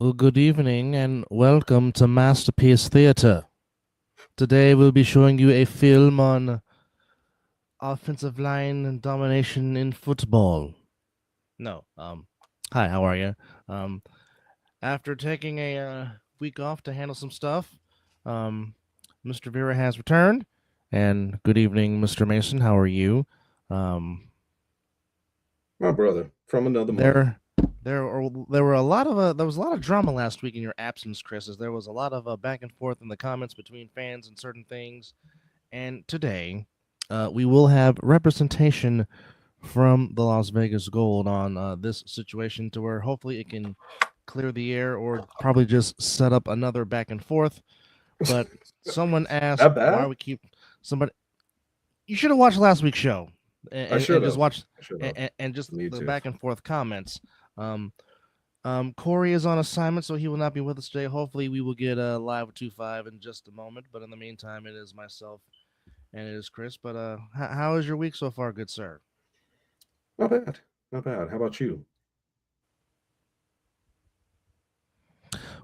Well, good evening and welcome to Masterpiece Theatre. Today we'll be showing you a film on offensive line domination in football. No, hi, how are you? Um, After taking a week off to handle some stuff, um, Mr. Vera has returned. And good evening, Mr. Mason. How are you? Um, My brother from another mother. there, there were a lot of there was a lot of drama last week in your absence, Chris. As there was a lot of back and forth in the comments between fans and certain things. And today, we will have representation from the Las Vegas Gold on this situation to where hopefully it can clear the air or probably just set up another back and forth. But someone asked That why bad? we keep somebody. You should have watched last week's show I should and just have. watch I should have. and just Need the to. back and forth comments. Um, Corey is on assignment, so he will not be with us today. Hopefully, we will get live with 2-5 in just a moment. But in the meantime, it is myself and it is Chris. But how is your week so far, good sir? Not bad. Not bad. How about you?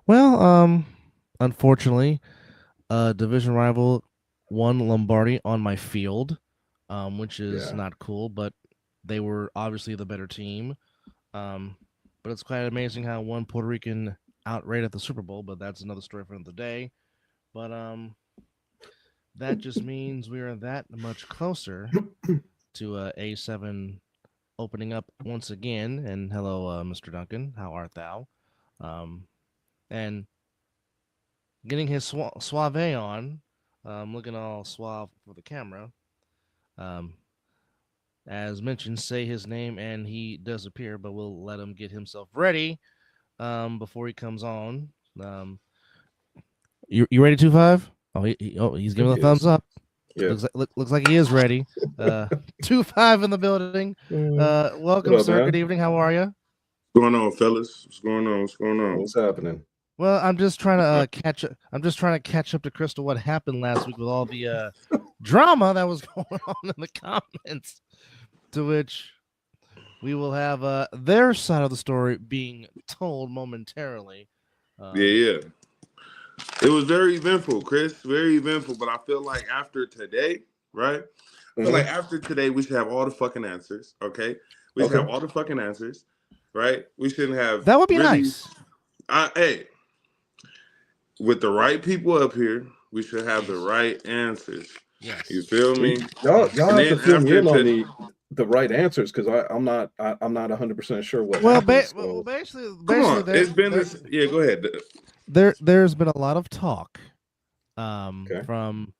Well, unfortunately, division rival won Lombardi on my field, which is Yeah. not cool. But they were obviously the better team. Um, but it's quite amazing how one Puerto Rican outrated the Super Bowl. But that's another story for another day. But that just means we are that much closer to A7 opening up once again. And hello, Mr. Duncan, how art thou? Um, and getting his suave on, looking all suave for the camera. Um, as mentioned, say his name and he does appear, but we'll let him get himself ready before he comes on. Um, you ready, 2-5? Oh, he's He giving a thumbs is. up. Yeah. Looks like he is ready. 2-5 in the building. What Welcome, up, sir. Good man? evening. How are you? What's going on, fellas? What's going on? What's going on? What's happening? Well, I'm just trying to catch up. I'm just trying to catch up to Crystal. What happened last week with all the drama that was going on in the comments? To which we will have their side of the story being told momentarily. Yeah, Um, yeah. It was very eventful, Chris. Very eventful. But I feel like after today, right? I feel like Hmm. after today, we should have all the fucking answers. Okay, we should have Okay. all the fucking answers, right? We shouldn't have that would be really. nice. Hey, with the right people up here, we should have the Yes. right answers. You Yes. feel me? Y'all And have to then fill me after in on to the right answers because I'm not 100% sure what Well, happened. So come basically, on, it's been this. Yeah, go ahead. there's been a lot of talk okay. from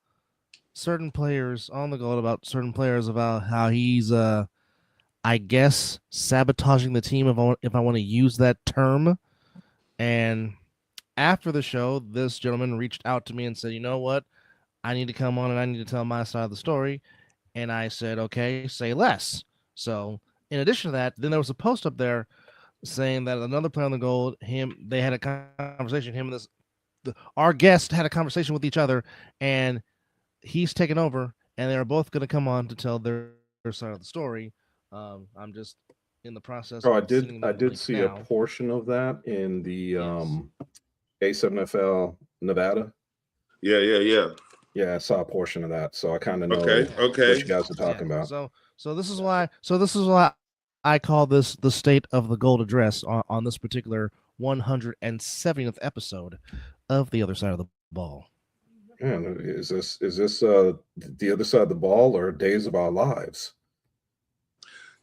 certain players on the goal about certain players about how he's I guess sabotaging the team if I want to use that term. And after the show, this gentleman reached out to me and said, "You know what? I need to come on and I need to tell my side of the story." And I said, "Okay, say less." So, in addition to that, then there was a post up there saying that another player on the gold, they had a conversation. Him and our guest had a conversation with each other, and he's taken over, and they're both going to come on to tell their side of the story. I'm just in the process Oh, of sending I them the did link see a now. portion of that in the Yes. A7FL Nevada. Yeah, yeah, yeah. Yeah, I saw a portion of that, so I kind of Okay, know what okay. you guys are Yeah. talking about. So this is why I call this the state of the gold address on this particular 170th episode of the other side of the ball. Man, is this the other side of the ball or Days of Our Lives?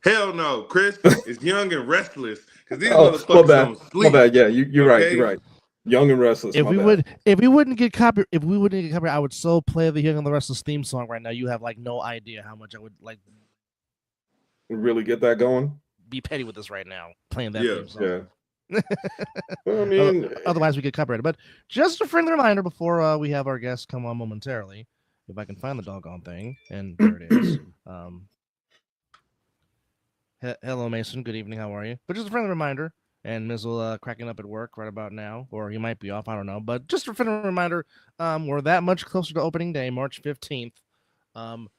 Hell no, Chris is young and restless because these Oh, my motherfuckers bad, don't my sleep. bad. Yeah, you're right. You're Okay, right. Young and Restless. My bad. If we wouldn't get copy, I would so play the Young and the Restless theme song right now. You have like no idea how much I would like Really get that going. be petty with this right now, playing that yeah. theme song. Yeah. Well, I mean, Otherwise, we get copyrighted. But just a friendly reminder before we have our guests come on momentarily, if I can find the doggone thing, and there it is. Um, Hello, Mason. Good evening. How are you? But just a friendly reminder, and Mizzle cracking up at work right about now, or he might be off. I don't know. But just a friendly reminder, we're that much closer to opening day, March 15th. Um,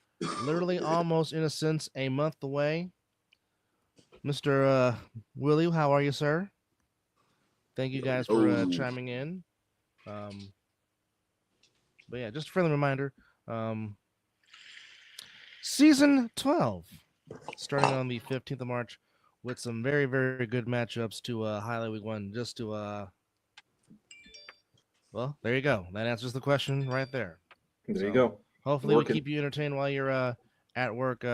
Literally almost, in a sense, a month away. Mr. Willie, how are you, sir? Thank you guys for Oh, chiming in. But yeah, just a friendly reminder. Season 12, starting on the 15th of March, with some very, very good matchups to highlight week one. Just to, well, there you go. That answers the question right there. There you So go. hopefully we Working. keep you entertained while you're at work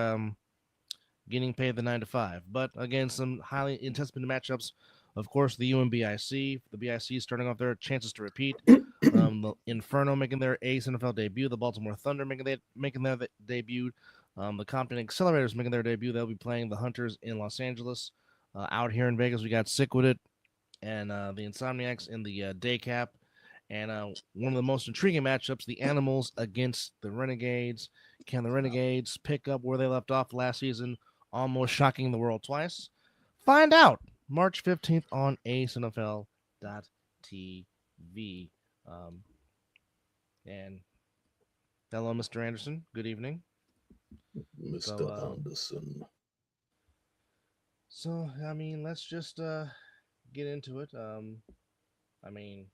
getting paid the 9 to 5. But again, some highly anticipated matchups. Of course, the UMBIC. The BIC starting off their chances to repeat. The Inferno making their A7FL debut. The Baltimore Thunder making their debut. The Compton Accelerators making their debut. They'll be playing the Hunters in Los Angeles. Out here in Vegas, we got Sick With It and the Insomniacs in the day cap. And one of the most intriguing matchups, the Animals against the Renegades. Can the Renegades pick up where they left off last season, almost shocking the world twice? Find out March 15th on ASNFL.tv. Um, and hello, Mr. Anderson. Good evening. Mr. Anderson. So, I mean, let's just get into it. I mean,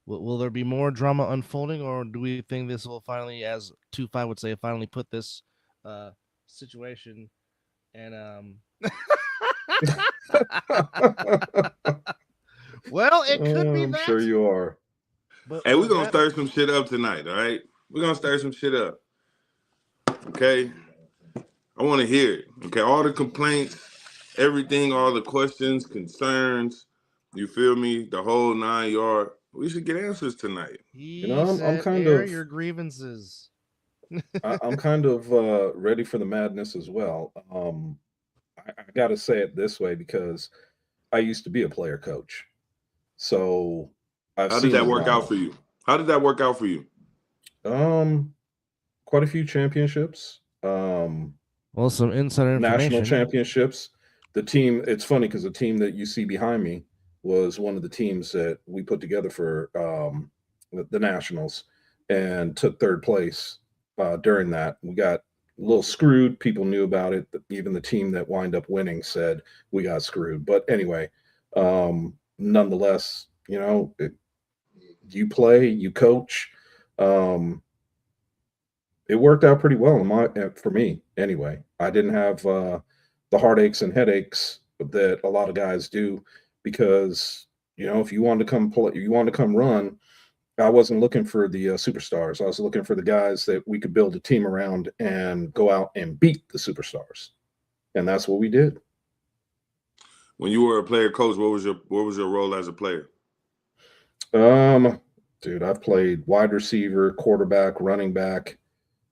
will there be more drama unfolding, or do we think this will finally, as 2-5 would say, finally put this situation and well, it could be I'm that. sure you are. But hey, we're gonna that, stir some shit up tonight. All right, we're gonna stir some shit up. Okay, I want to hear it. Okay, all the complaints, everything, all the questions, concerns. You feel me? The whole 9 yard. We should get answers tonight. he You know, I'm said, kind air of your grievances. I'm kind of ready for the madness as well. I got to say it this way because I used to be a player coach, so I've How did seen the that work out drama. for you? How did that work out for you? Um, Quite a few championships, Well, some insider national information. championships. The team. It's funny because the team that you see behind me was one of the teams that we put together for the nationals and took third place during that. We got a little screwed. People knew about it. Even the team that wind up winning said we got screwed. But anyway, nonetheless, you play, you coach. Um, it worked out pretty well for me anyway. I didn't have the heartaches and headaches that a lot of guys do because if you wanted to come play, you wanted to come run. I wasn't looking for the superstars. I was looking for the guys that we could build a team around and go out and beat the superstars, and that's what we did. When you were a player coach, what was your role as a player? Dude, I've played wide receiver, quarterback, running back,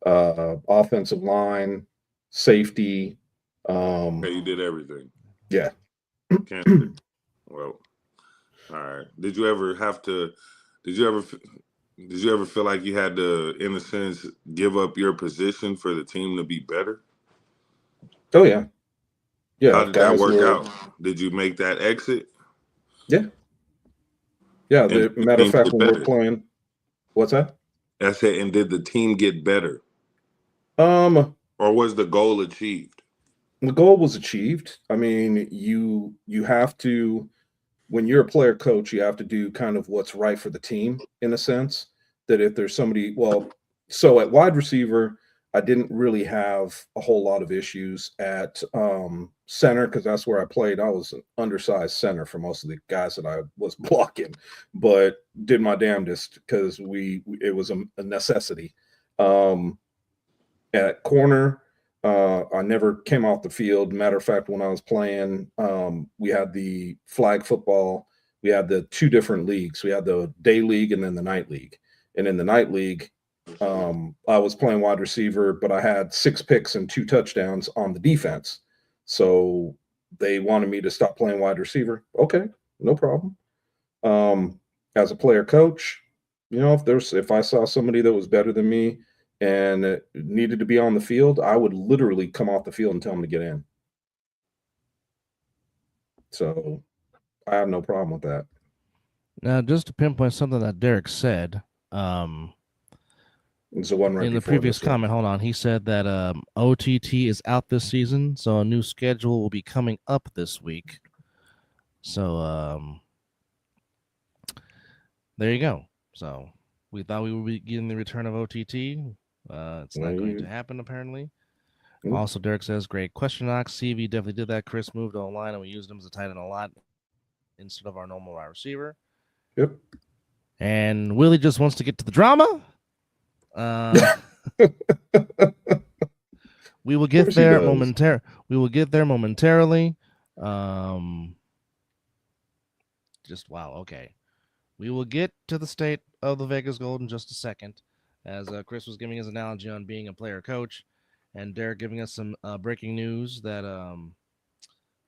offensive line, safety. Okay, you did everything. Yeah. Candidate. Well, all right. Did you ever have to? Did you ever feel like you had to, in a sense, give up your position for the team to be better? Oh yeah. Yeah. How If did that guys work were out? Did you make that exit? Yeah. Yeah. And The did the matter of team fact, get when we're better? playing, what's that? That's it. And did the team get better, Um, or was the goal achieved? the goal was achieved. I mean, you have to when you're a player coach, you have to do kind of what's right for the team in a sense. That if there's somebody, so at wide receiver, I didn't really have a whole lot of issues at center because that's where I played. I was an undersized center for most of the guys that I was blocking, but did my damnedest because it was a necessity. Um, at corner, I never came off the field. Matter of fact, when I was playing, we had the flag football. We had the two different leagues. We had the day league and then the night league. And in the night league, I was playing wide receiver, but I had 6 picks and 2 touchdowns on the defense. So they wanted me to stop playing wide receiver. Okay, no problem. As a player coach, if I saw somebody that was better than me and needed to be on the field, I would literally come off the field and tell them to get in. So I have no problem with that. Now, just to pinpoint something that Derek said, It's the one right in the before previous this one. comment, hold on, he said that OTT is out this season, so a new schedule will be coming up this week. So there you go. So we thought we would be getting the return of OTT. It's not going to happen, apparently. Also, Derek says, great question, Knox. CV definitely did that. Chris moved online, and we used him as a tight end a lot instead of our normal wide receiver. Yep. And Willie just wants to get to the drama. We will get there momentarily. We will get there momentarily. Just wow. Okay. We will get to the state of the Vegas Gold in just a second, as Chris was giving his analogy on being a player coach, and Derek giving us some breaking news that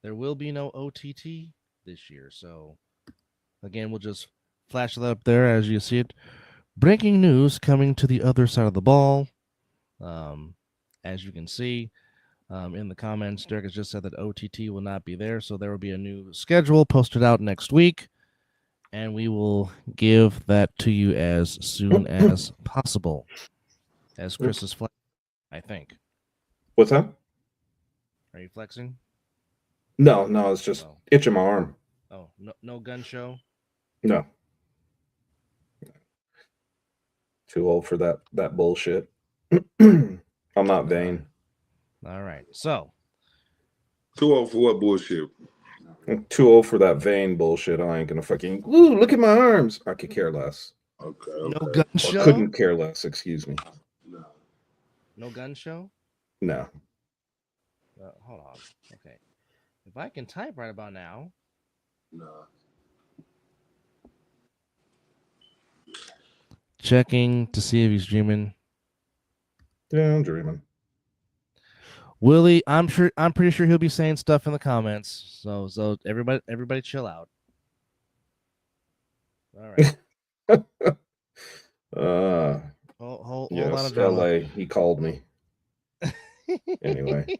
there will be no OTT this year. So, again, we'll just flash that up there as you see it. Breaking news coming to the other side of the ball. As you can see in the comments, Derek has just said that OTT will not be there, so there will be a new schedule posted out next week. And we will give that to you as soon as possible. As Chris is flexing, I think. What's that? Are you flexing? No, it's just itching my arm. Oh, no gun show? No. Too old for that bullshit. I'm not vain. All right. So. Too old for what bullshit? I'm too old for that vain bullshit. I ain't gonna fucking look at my arms. I could care less. Okay. No gun show. Couldn't care less. Excuse me. No gun show. No. Hold on. Okay. If I can type right about now. No. Checking to see if he's dreaming. Yeah, I'm dreaming. Willie, I'm pretty sure he'll be saying stuff in the comments. So everybody chill out. All right. Hold on a drama. LA, he called me. Anyway,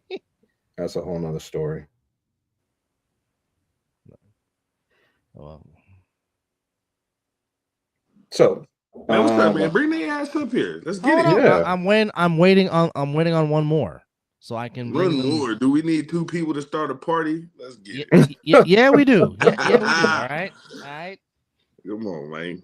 that's a whole nother story. Well. So man, what's up, man? Bring their ass up here. Let's get it. Yeah. I'm waiting on one more. So I can bring one more. Do we need two people to start a party? Let's get it. Yeah, we do. Yeah, we do. All right. Come on, man.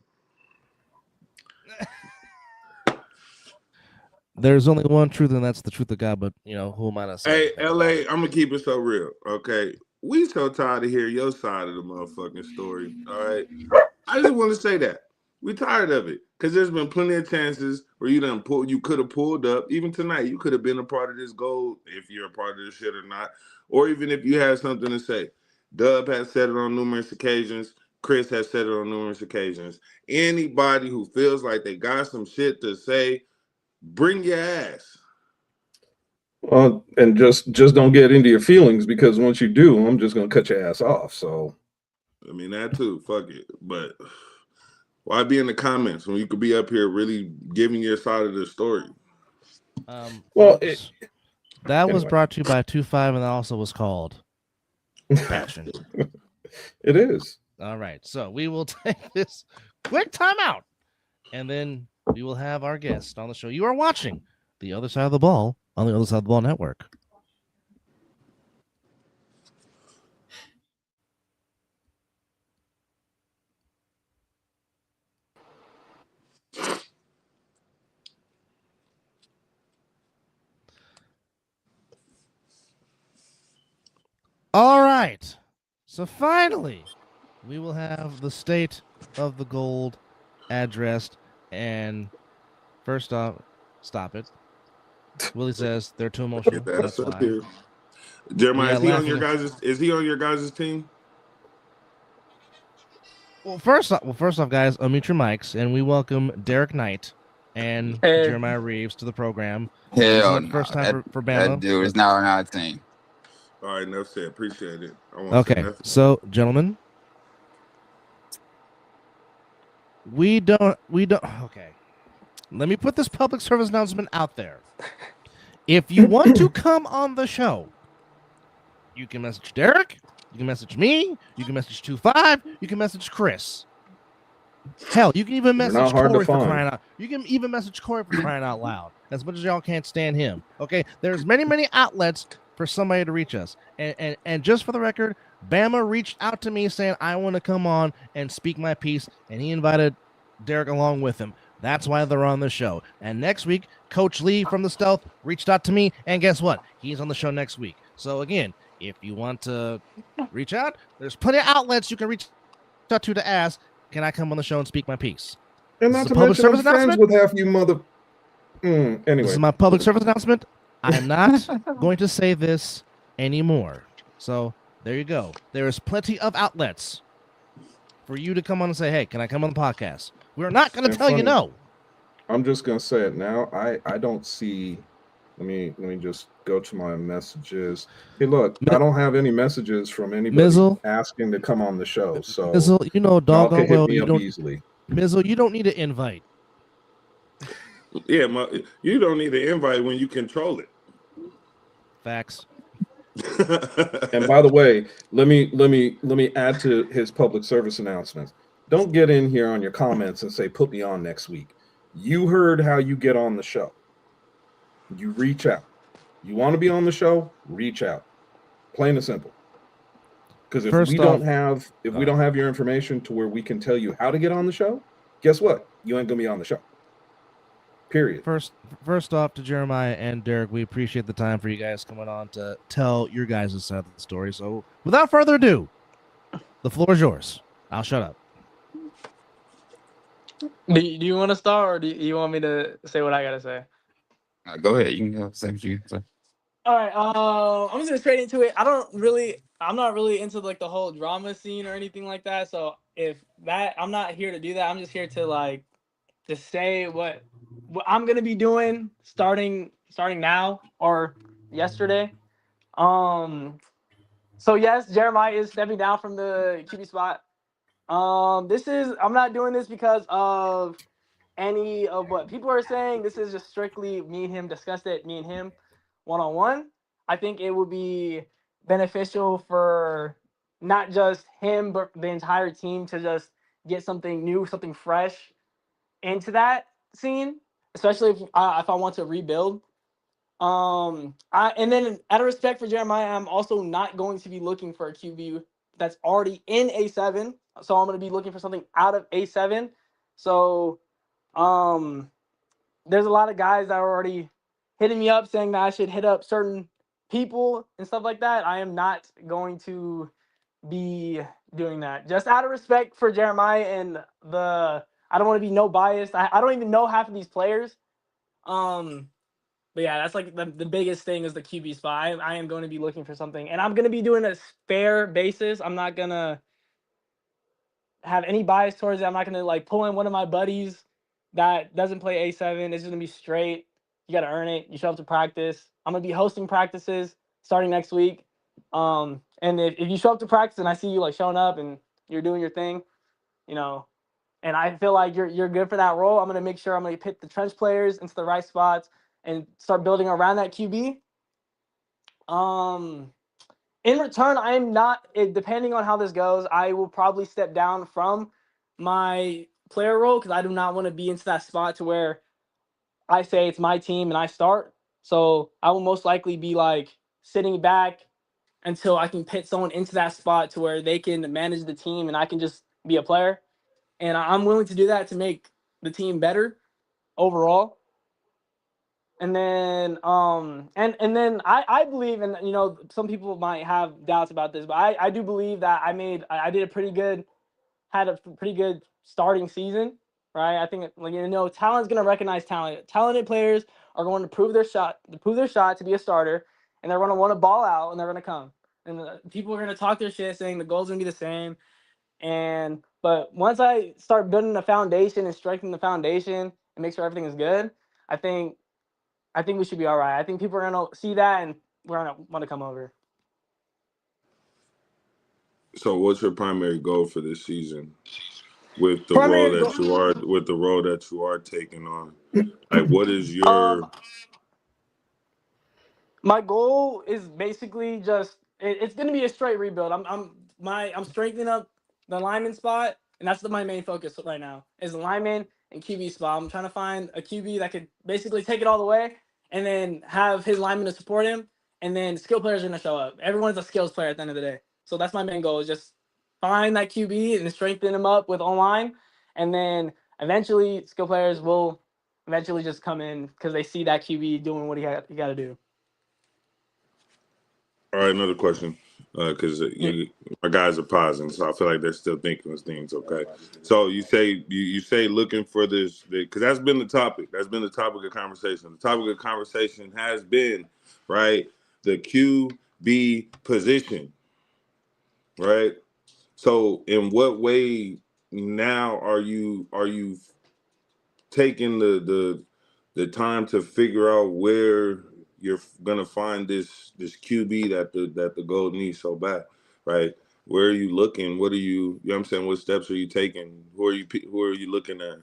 There's only one truth, and that's the truth of God. But who am I to say? Hey, LA, I'm gonna keep it so real. Okay, we so tired of hearing your side of the motherfucking story. All right, I just want to say that we tired of it because there's been plenty of chances where you could have pulled up. Even tonight, you could have been a part of this goal if you're a part of this shit or not, or even if you had something to say. Dub has said it on numerous occasions. Chris has said it on numerous occasions. Anybody who feels like they got some shit to say, bring your ass. And just don't get into your feelings, because once you do, I'm just gonna cut your ass off. So, I mean that too. Fuck it. But why be in the comments when you could be up here really giving your side of the story? Well, that was brought to you by 2-5, and that also was called Passion. It is. All right, so we will take this quick time out, and then we will have our guest on the show. You are watching The Other Side of the Ball on the Other Side of the Ball Network. All right, so finally, we will have the state of the gold addressed. And first off, stop it. Willie says they're too emotional. That's why. Jeremiah, is he on your guys' team? Well, first off, guys, unmute your mics, and we welcome Derek Knight and Jeremiah Reeves to the program. Hell no. First time for Bama. That dude is not on our team. All right, enough said. Appreciate it. Okay, so gentlemen, we don't. Okay, let me put this public service announcement out there. If you want to come on the show, you can message Derek, you can message me, you can message 2-5, you can message Chris. Hell, you can even message Corey for crying out. You can even message Corey for crying out loud. As much as y'all can't stand him. Okay, there's many outlets for somebody to reach us. And just for the record, Bama reached out to me saying I want to come on and speak my piece, and he invited Derek along with him. That's why they're on the show. And next week, Coach Lee from the Stealth reached out to me, and guess what? He's on the show next week. So again, if you want to reach out, there's plenty of outlets you can reach out to ask, can I come on the show and speak my piece? And not to mention, I'm friends with half you mother. Anyway, this is my public service announcement. I'm not going to say this anymore. So there you go. There is plenty of outlets for you to come on and say, hey, can I come on the podcast? We're not going to tell you no. I'm just going to say it now. I don't see. Let me just go to my messages. Hey, look, I don't have any messages from anybody asking to come on the show. So Mizzle, you know, doggone well, you don't easily. Mizzle, you don't need an invite. Yeah, you don't need an invite when you control it. Facts. And by the way, let me add to his public service announcements. Don't get in here on your comments and say, put me on next week. You heard how you get on the show. You reach out. You want to be on the show? Reach out. Plain and simple. Because if we don't have your information to where we can tell you how to get on the show, guess what? You ain't gonna be on the show. Period. First off, to Jeremiah and Derek, we appreciate the time for you guys coming on to tell your guys' side of the story. So without further ado, the floor is yours. I'll shut up. Do you want to start, or do you want me to say what I gotta say? Go ahead. You can say what you can say. All right. I'm just gonna straight into it. I'm not really into like the whole drama scene or anything like that. So I'm not here to do that. I'm just here to like just say what I'm gonna be doing starting now or yesterday. So yes, Jeremiah is stepping down from the QB spot. I'm not doing this because of any of what people are saying. This is just strictly me and him discussed it, me and him one-on-one. I think it would be beneficial for not just him, but the entire team to just get something new, something fresh into that scene, especially if I want to rebuild. And then out of respect for Jeremiah, I'm also not going to be looking for a QB that's already in A7. So I'm going to be looking for something out of A7. So there's a lot of guys that are already hitting me up saying that I should hit up certain people and stuff like that. I am not going to be doing that. Just out of respect for Jeremiah and I don't want to be no biased. I don't even know half of these players. But yeah, that's like the biggest thing is the QB spot. I am going to be looking for something, and I'm going to be doing a fair basis. I'm not going to have any bias towards it. I'm not going to like pull in one of my buddies that doesn't play A7. It's just going to be straight. You got to earn it. You show up to practice. I'm going to be hosting practices starting next week. And if you show up to practice and I see you like showing up and you're doing your thing, you know, and I feel like you're good for that role, I'm going to make sure I'm going to put the trench players into the right spots and start building around that QB. In return, I am not, depending on how this goes, I will probably step down from my player role because I do not want to be into that spot to where I say it's my team and I start. So I will most likely be like sitting back until I can pit someone into that spot to where they can manage the team and I can just be a player. And I'm willing to do that to make the team better overall. And then and then I believe, and you know, some people might have doubts about this, but I do believe that I did had a pretty good starting season, right? I think like, you know, talent's gonna recognize talent. Talented players are going to prove their shot to be a starter, and they're gonna want to ball out and they're gonna come. And people are gonna talk their shit saying the goal's gonna be the same. But once I start building the foundation and strengthening the foundation and make sure everything is good, I think we should be all right. I think people are going to see that and we're going to want to come over. So what's your primary goal for this season with the role that you are taking on? Like, what is your my goal is basically just it's going to be a straight rebuild. I'm strengthening up the lineman spot, and that's my main focus right now is the lineman and QB spot. I'm trying to find a QB that could basically take it all the way and then have his lineman to support him, and then skill players are going to show up. Everyone's a skills player at the end of the day. So that's my main goal is just find that QB and strengthen him up with online, and then eventually skill players will eventually just come in because they see that QB doing what he got to do. All right, another question, because my guys are pausing, so I feel like they're still thinking of things. Okay, so you say looking for this because that's been the topic. That's been the topic of conversation. The topic of conversation has been right the QB position, right? So in what way now are you taking the time to figure out where you're gonna find this QB that the gold needs so bad, right? Where are you looking? What are you know what I'm saying? What steps are you taking? Who are you looking at?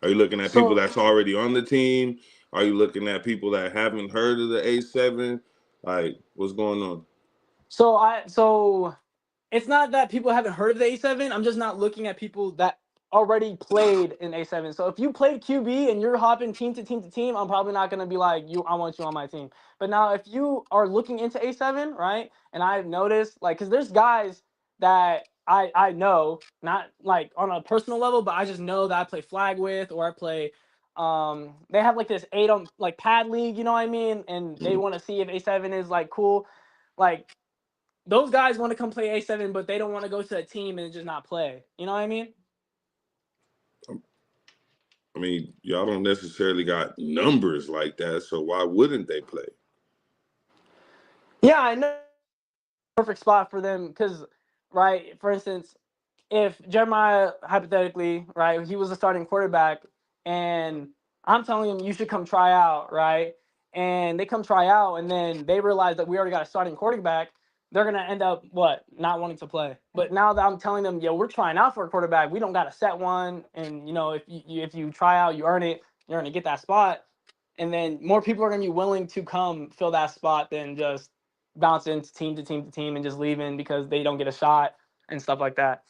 Are you looking at people So that's already on the team? Are you looking at people that haven't heard of the A7? Like, what's going on? so it's not that people haven't heard of the A7. I'm just not looking at people that already played in A7. So if you played QB and you're hopping team to team to team, I'm probably not gonna be like I want you on my team. But now if you are looking into A7, right? And I've noticed like because there's guys that I know, not like on a personal level, but I just know that I play flag with or I play they have like this 8 on like pad league, you know what I mean? And they want to see if A7 is like cool. Like those guys want to come play A7, but they don't want to go to a team and just not play. You know what I mean? I mean, y'all don't necessarily got numbers like that, so why wouldn't they play? Yeah, I know. Perfect spot for them because, right, for instance, if Jeremiah, hypothetically, right, he was a starting quarterback and I'm telling him you should come try out, right? And they come try out and then they realize that we already got a starting quarterback, they're gonna end up what? Not wanting to play. But now that I'm telling them, yo, we're trying out for a quarterback, we don't got to set one, and you know, if you try out, you earn it, you're gonna get that spot, and then more people are gonna be willing to come fill that spot than just bouncing team to team to team and just leaving because they don't get a shot and stuff like that.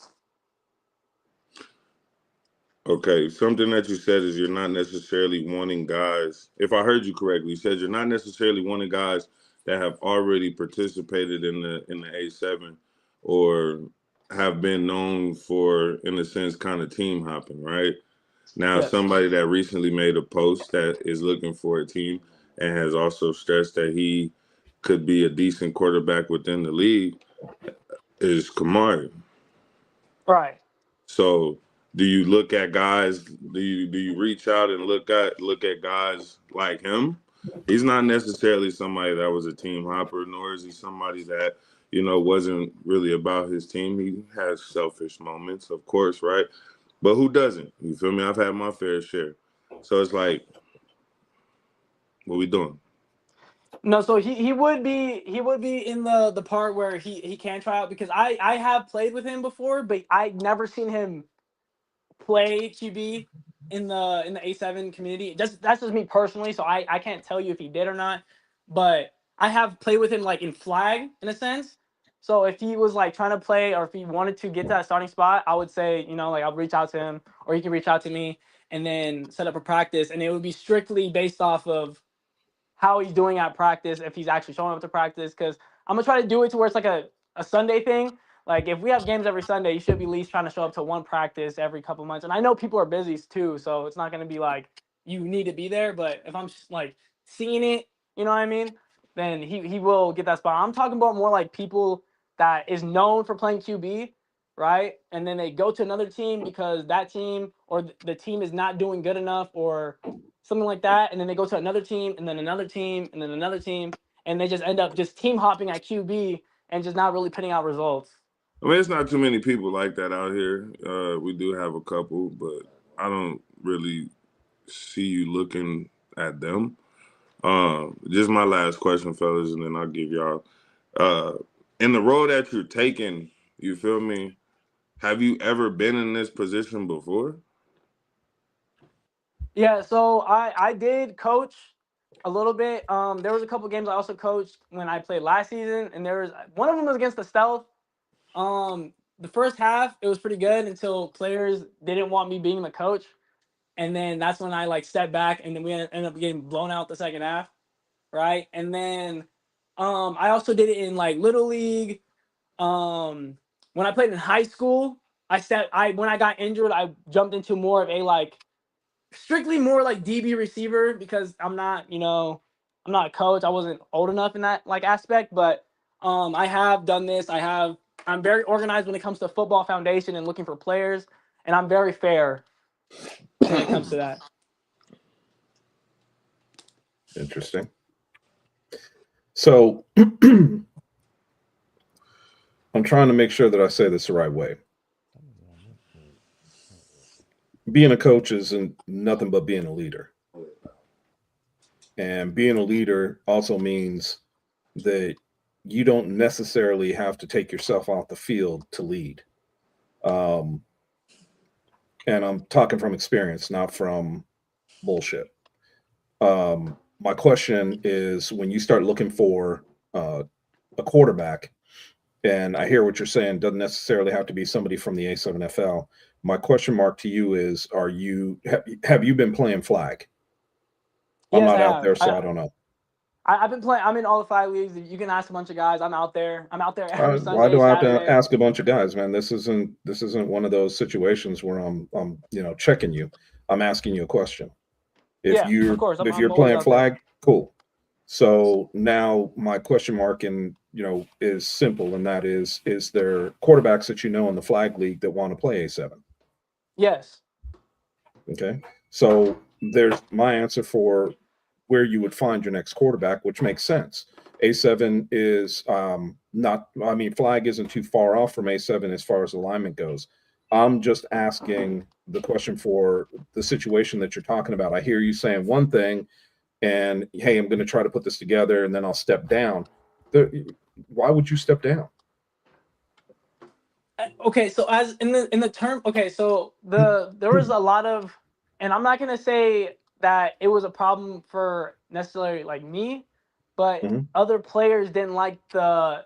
Okay, something that you said is you're not necessarily wanting guys. If I heard you correctly, you said you're not necessarily wanting guys that have already participated in the A7 or have been known for, in a sense, kind of team hopping, right? Now, Yes. somebody that recently made a post that is looking for a team and has also stressed that he could be a decent quarterback within the league is Kamari. Right. So do you look at guys? Do you reach out and look at guys like him? He's not necessarily somebody that was a team hopper, nor is he somebody that wasn't really about his team. He has selfish moments, of course, right? But who doesn't? You feel me? I've had my fair share. So it's like, what we doing? No, so he would be in the part where he can try out because I have played with him before, but I never seen him play QB in the A7 community. That's just me personally, so I can't tell you if he did or not. But I have played with him like in flag in a sense. So if he was like trying to play or if he wanted to get to that starting spot, I would say, like I'll reach out to him or he can reach out to me and then set up a practice and it would be strictly based off of how he's doing at practice, if he's actually showing up to practice. Because I'm gonna try to do it to where it's like a Sunday thing. Like if we have games every Sunday, you should be at least trying to show up to one practice every couple months. And I know people are busy too, so it's not gonna be like you need to be there. But if I'm just like seeing it, you know what I mean? Then he will get that spot. I'm talking about more like people that is known for playing QB, right? And then they go to another team because that team or the team is not doing good enough or something like that, and then they go to another team, and then another team, and then another team, and they just end up just team hopping at QB and just not really putting out results. I mean, it's not too many people like that out here. We do have a couple, but I don't really see you looking at them. Just my last question, fellas, and then I'll give y'all. Uh, in the role that you're taking, you feel me? Have you ever been in this position before? Yeah, so I did coach a little bit. There was a couple games I also coached when I played last season, and there was one of them was against the Stealth. The first half it was pretty good until players didn't want me being the coach, and then that's when I like stepped back, and then we ended up getting blown out the second half, right? And then I also did it in like little league. When I played in high school, when I got injured, I jumped into more of a like strictly more like DB receiver because I'm not a coach. I wasn't old enough in that like aspect, but I have done this. I'm very organized when it comes to football foundation and looking for players, and I'm very fair when it comes to that. Interesting. So I'm trying to make sure that I say this the right way. Being a coach isn't nothing but being a leader. And being a leader also means that you don't necessarily have to take yourself off the field to lead. And I'm talking from experience, not from bullshit. My question is when you start looking for a quarterback, and I hear what you're saying, doesn't necessarily have to be somebody from the A7FL. My question mark to you is, have you been playing flag? I'm Yes, I not out have. there, so I don't know. I've been playing. I'm in all the 5 leagues. You can ask a bunch of guys. I'm out there. Every Why Sunday, do I have to Saturday. ask a bunch of guys, man? This isn't one of those situations where I'm checking you. I'm asking you a question. If Yeah, of course. if I'm you're always playing out there. flag, cool. So now my question mark is simple, and that is there quarterbacks that you know in the flag league that want to play A7? Yes. Okay. So there's my answer for where you would find your next quarterback, which makes sense. A7 is not, I mean, flag isn't too far off from A7 as far as alignment goes. I'm just asking the question for the situation that you're talking about. I hear you saying one thing, and hey, I'm going to try to put this together, and then I'll step down. Why would you step down? Okay, so as in the term, okay, so there was a lot of, and I'm not gonna say that it was a problem for necessarily like me, but Mhm. other players didn't like the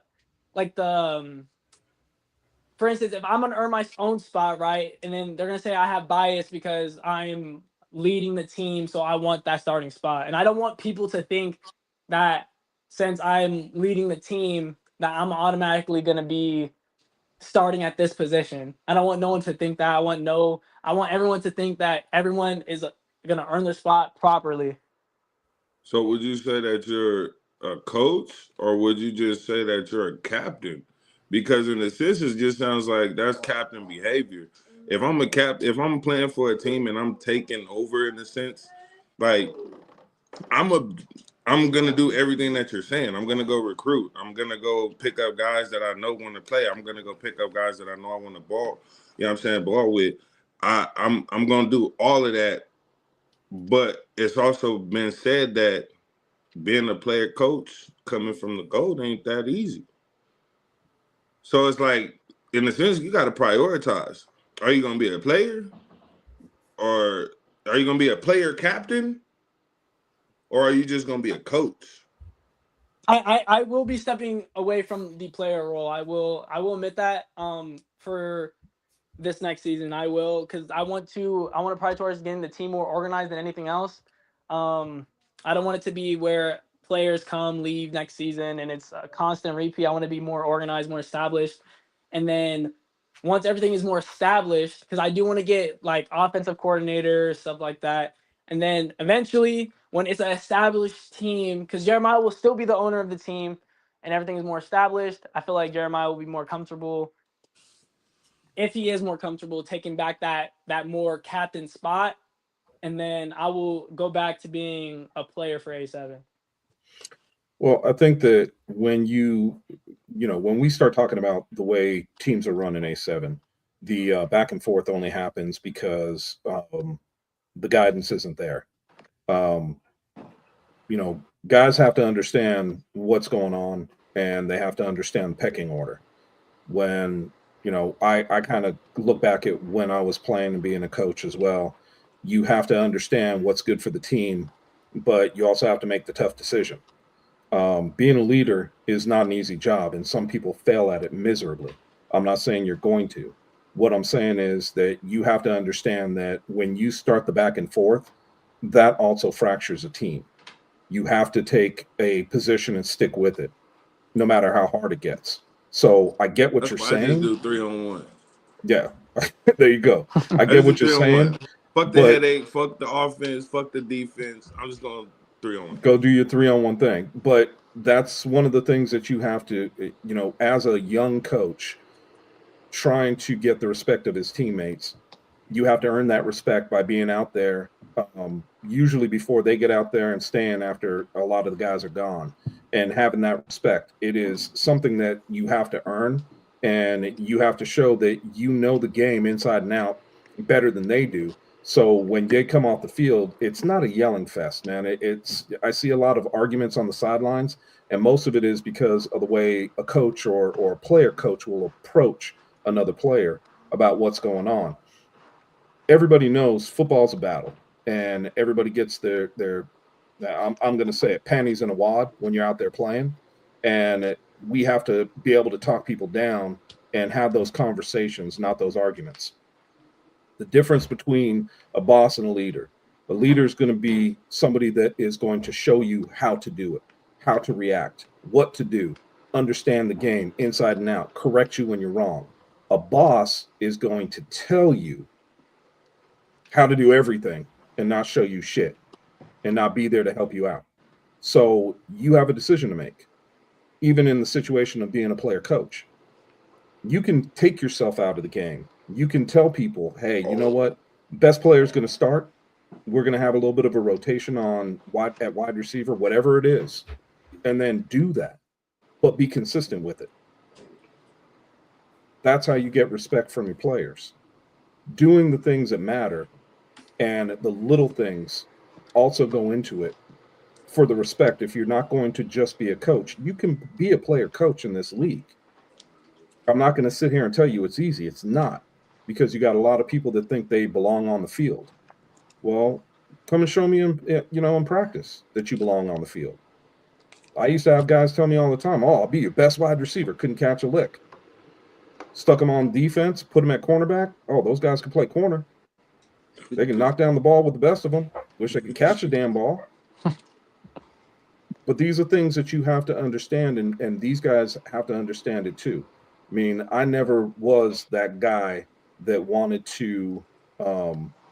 for instance, if I'm gonna earn my own spot, right, and then they're gonna say I have bias because I'm leading the team, so I want that starting spot, and I don't want people to think that since I'm leading the team that I'm automatically gonna be starting at this position. I don't want no one to think that. I want everyone to think that everyone is gonna earn their spot properly. So would you say that you're a coach, or would you just say that you're a captain? Because in a sense, it just sounds like that's captain behavior. If I'm playing for a team and I'm taking over in a sense, like I'm a, I'm gonna do everything that you're saying. I'm gonna go recruit. I'm gonna go pick up guys that I know want to play. I'm gonna go pick up guys that I know I want to ball. You know what I'm saying? Ball with. I'm gonna do all of that. But it's also been said that being a player coach coming from the gold ain't that easy. So it's like, in a sense, you got to prioritize. Are you going to be a player, or are you going to be a player captain, or are you just going to be a coach? I will be stepping away from the player role. I will admit that for this next season I will, because I want to prioritize getting the team more organized than anything else. I don't want it to be where players come leave next season and it's a constant repeat. I want to be more organized, more established, and then once everything is more established, because I do want to get like offensive coordinators, stuff like that, and then eventually when it's an established team, because Jeremiah will still be the owner of the team and everything is more established, I feel like Jeremiah will be more comfortable, if he is more comfortable taking back that more captain spot, and then I will go back to being a player for A7. Well, I think that when when we start talking about the way teams are run in A7, the back and forth only happens because the guidance isn't there. Um, Guys have to understand what's going on, and they have to understand pecking order. When I kind of look back at when I was playing and being a coach as well. You have to understand what's good for the team, but you also have to make the tough decision. Being a leader is not an easy job, and some people fail at it miserably. I'm not saying you're going to. What I'm saying is that you have to understand that when you start the back and forth, that also fractures a team. You have to take a position and stick with it, no matter how hard it gets. So I get what That's you're why I just saying. do 3-on-1. Yeah. There you go. I get That's a what you're 3-on-1. saying, Fuck the but headache. Fuck the offense. Fuck the defense. I'm just going 3-on-1. go do your 3-on-1 thing. But that's one of the things that you have to, as a young coach, trying to get the respect of his teammates, you have to earn that respect by being out there, usually before they get out there and staying after a lot of the guys are gone, and having that respect. It is something that you have to earn, and you have to show that you know the game inside and out better than they do. So when they come off the field, it's not a yelling fest, man. It's I see a lot of arguments on the sidelines, and most of it is because of the way a coach or a player coach will approach another player about what's going on. Everybody knows football's a battle, and everybody gets their I'm going to say it, panties in a wad when you're out there playing, and we have to be able to talk people down and have those conversations, not those arguments. The difference between a boss and a leader is going to be somebody that is going to show you how to do it, how to react, what to do, understand the game inside and out, correct you when you're wrong. A boss is going to tell you how to do everything and not show you shit and not be there to help you out. So you have a decision to make, even in the situation of being a player coach. You can take yourself out of the game. You can tell people, hey, you know what? Best player is going to start. We're going to have a little bit of a rotation at wide receiver, whatever it is, and then do that, but be consistent with it. That's how you get respect from your players. Doing the things that matter, and the little things also go into it for the respect. If you're not going to just be a coach, you can be a player coach in this league. I'm not going to sit here and tell you it's easy. It's not, because you got a lot of people that think they belong on the field. Well, come and show me in practice that you belong on the field. I used to have guys tell me all the time, "Oh, I'll be your best wide receiver." Couldn't catch a lick. Stuck them on defense, put them at cornerback. Oh, those guys can play corner. They can knock down the ball with the best of them. Wish they could catch a damn ball. But these are things that you have to understand, and these guys have to understand it too. I mean, I never was that guy that wanted to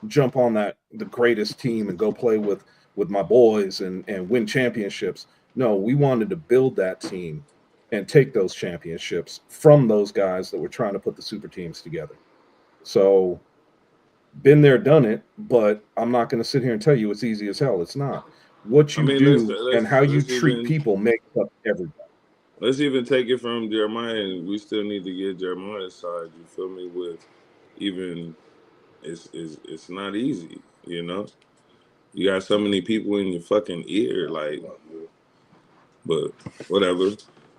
jump on the greatest team and go play with my boys and win championships. No, we wanted to build that team and take those championships from those guys that were trying to put the super teams together. So, been there, done it, but I'm not going to sit here and tell you it's easy as hell. It's not. What I you mean, do and how you let's treat even people makes up everything. let's even take it from Jeremiah, and we still need to get Jeremiah's side. You feel me? With even it's not easy. You got so many people in your fucking ear, like, but whatever.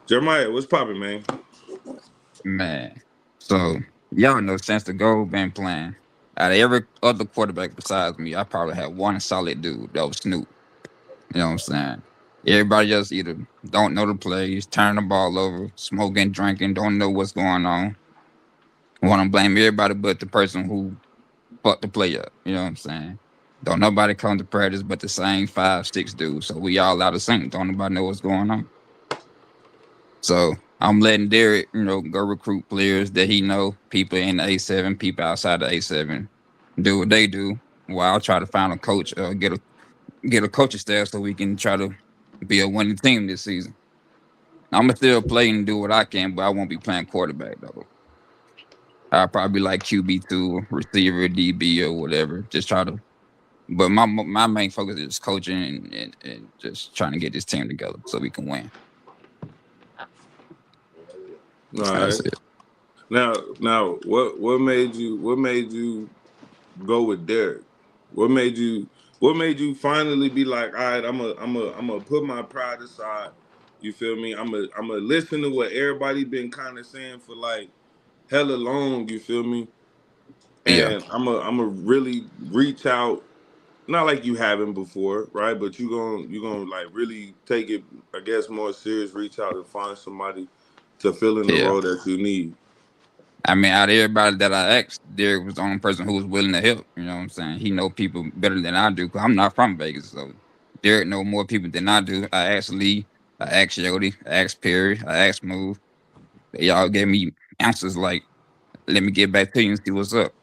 Jeremiah, what's popping, man? Man. So y'all know since the goal been playing. Out of every other quarterback besides me, I probably had one solid dude that was Snoop. You know what I'm saying? Everybody else either don't know the plays, turn the ball over, smoking, drinking, don't know what's going on. Want to blame everybody but the person who fucked the play up. You know what I'm saying? Don't nobody come to practice but the same 5, 6 dudes. So we all out of sync. Don't nobody know what's going on. So I'm letting Derek, go recruit players that he know, people in the A7, people outside the A7, do what they do. While I'll try to find a coach, get a coaching staff so we can try to be a winning team this season. I'm gonna still play and do what I can, but I won't be playing quarterback though. I'll probably be like QB2, receiver, DB, or whatever. Just try to. But my main focus is coaching and just trying to get this team together so we can win. All That's right. it. Now, what made you go with Derek? What made you finally be like, all right, I'm gonna put my pride aside. You feel me? I'm gonna listen to what everybody been kind of saying for like hella long. You feel me? Yeah, And I'm gonna really reach out. Not like you haven't before, right? But you gonna like really take it, I guess, more serious. Reach out and find somebody to fill in the yeah. role that you need. I mean, out of everybody that I asked, Derek was the only person who was willing to help. You know what I'm saying? He know people better than I do because I'm not from Vegas. So Derek know more people than I do. I asked Lee, I asked Jody, I asked Perry, I asked Move. They all gave me answers like let me get back to you and see what's up.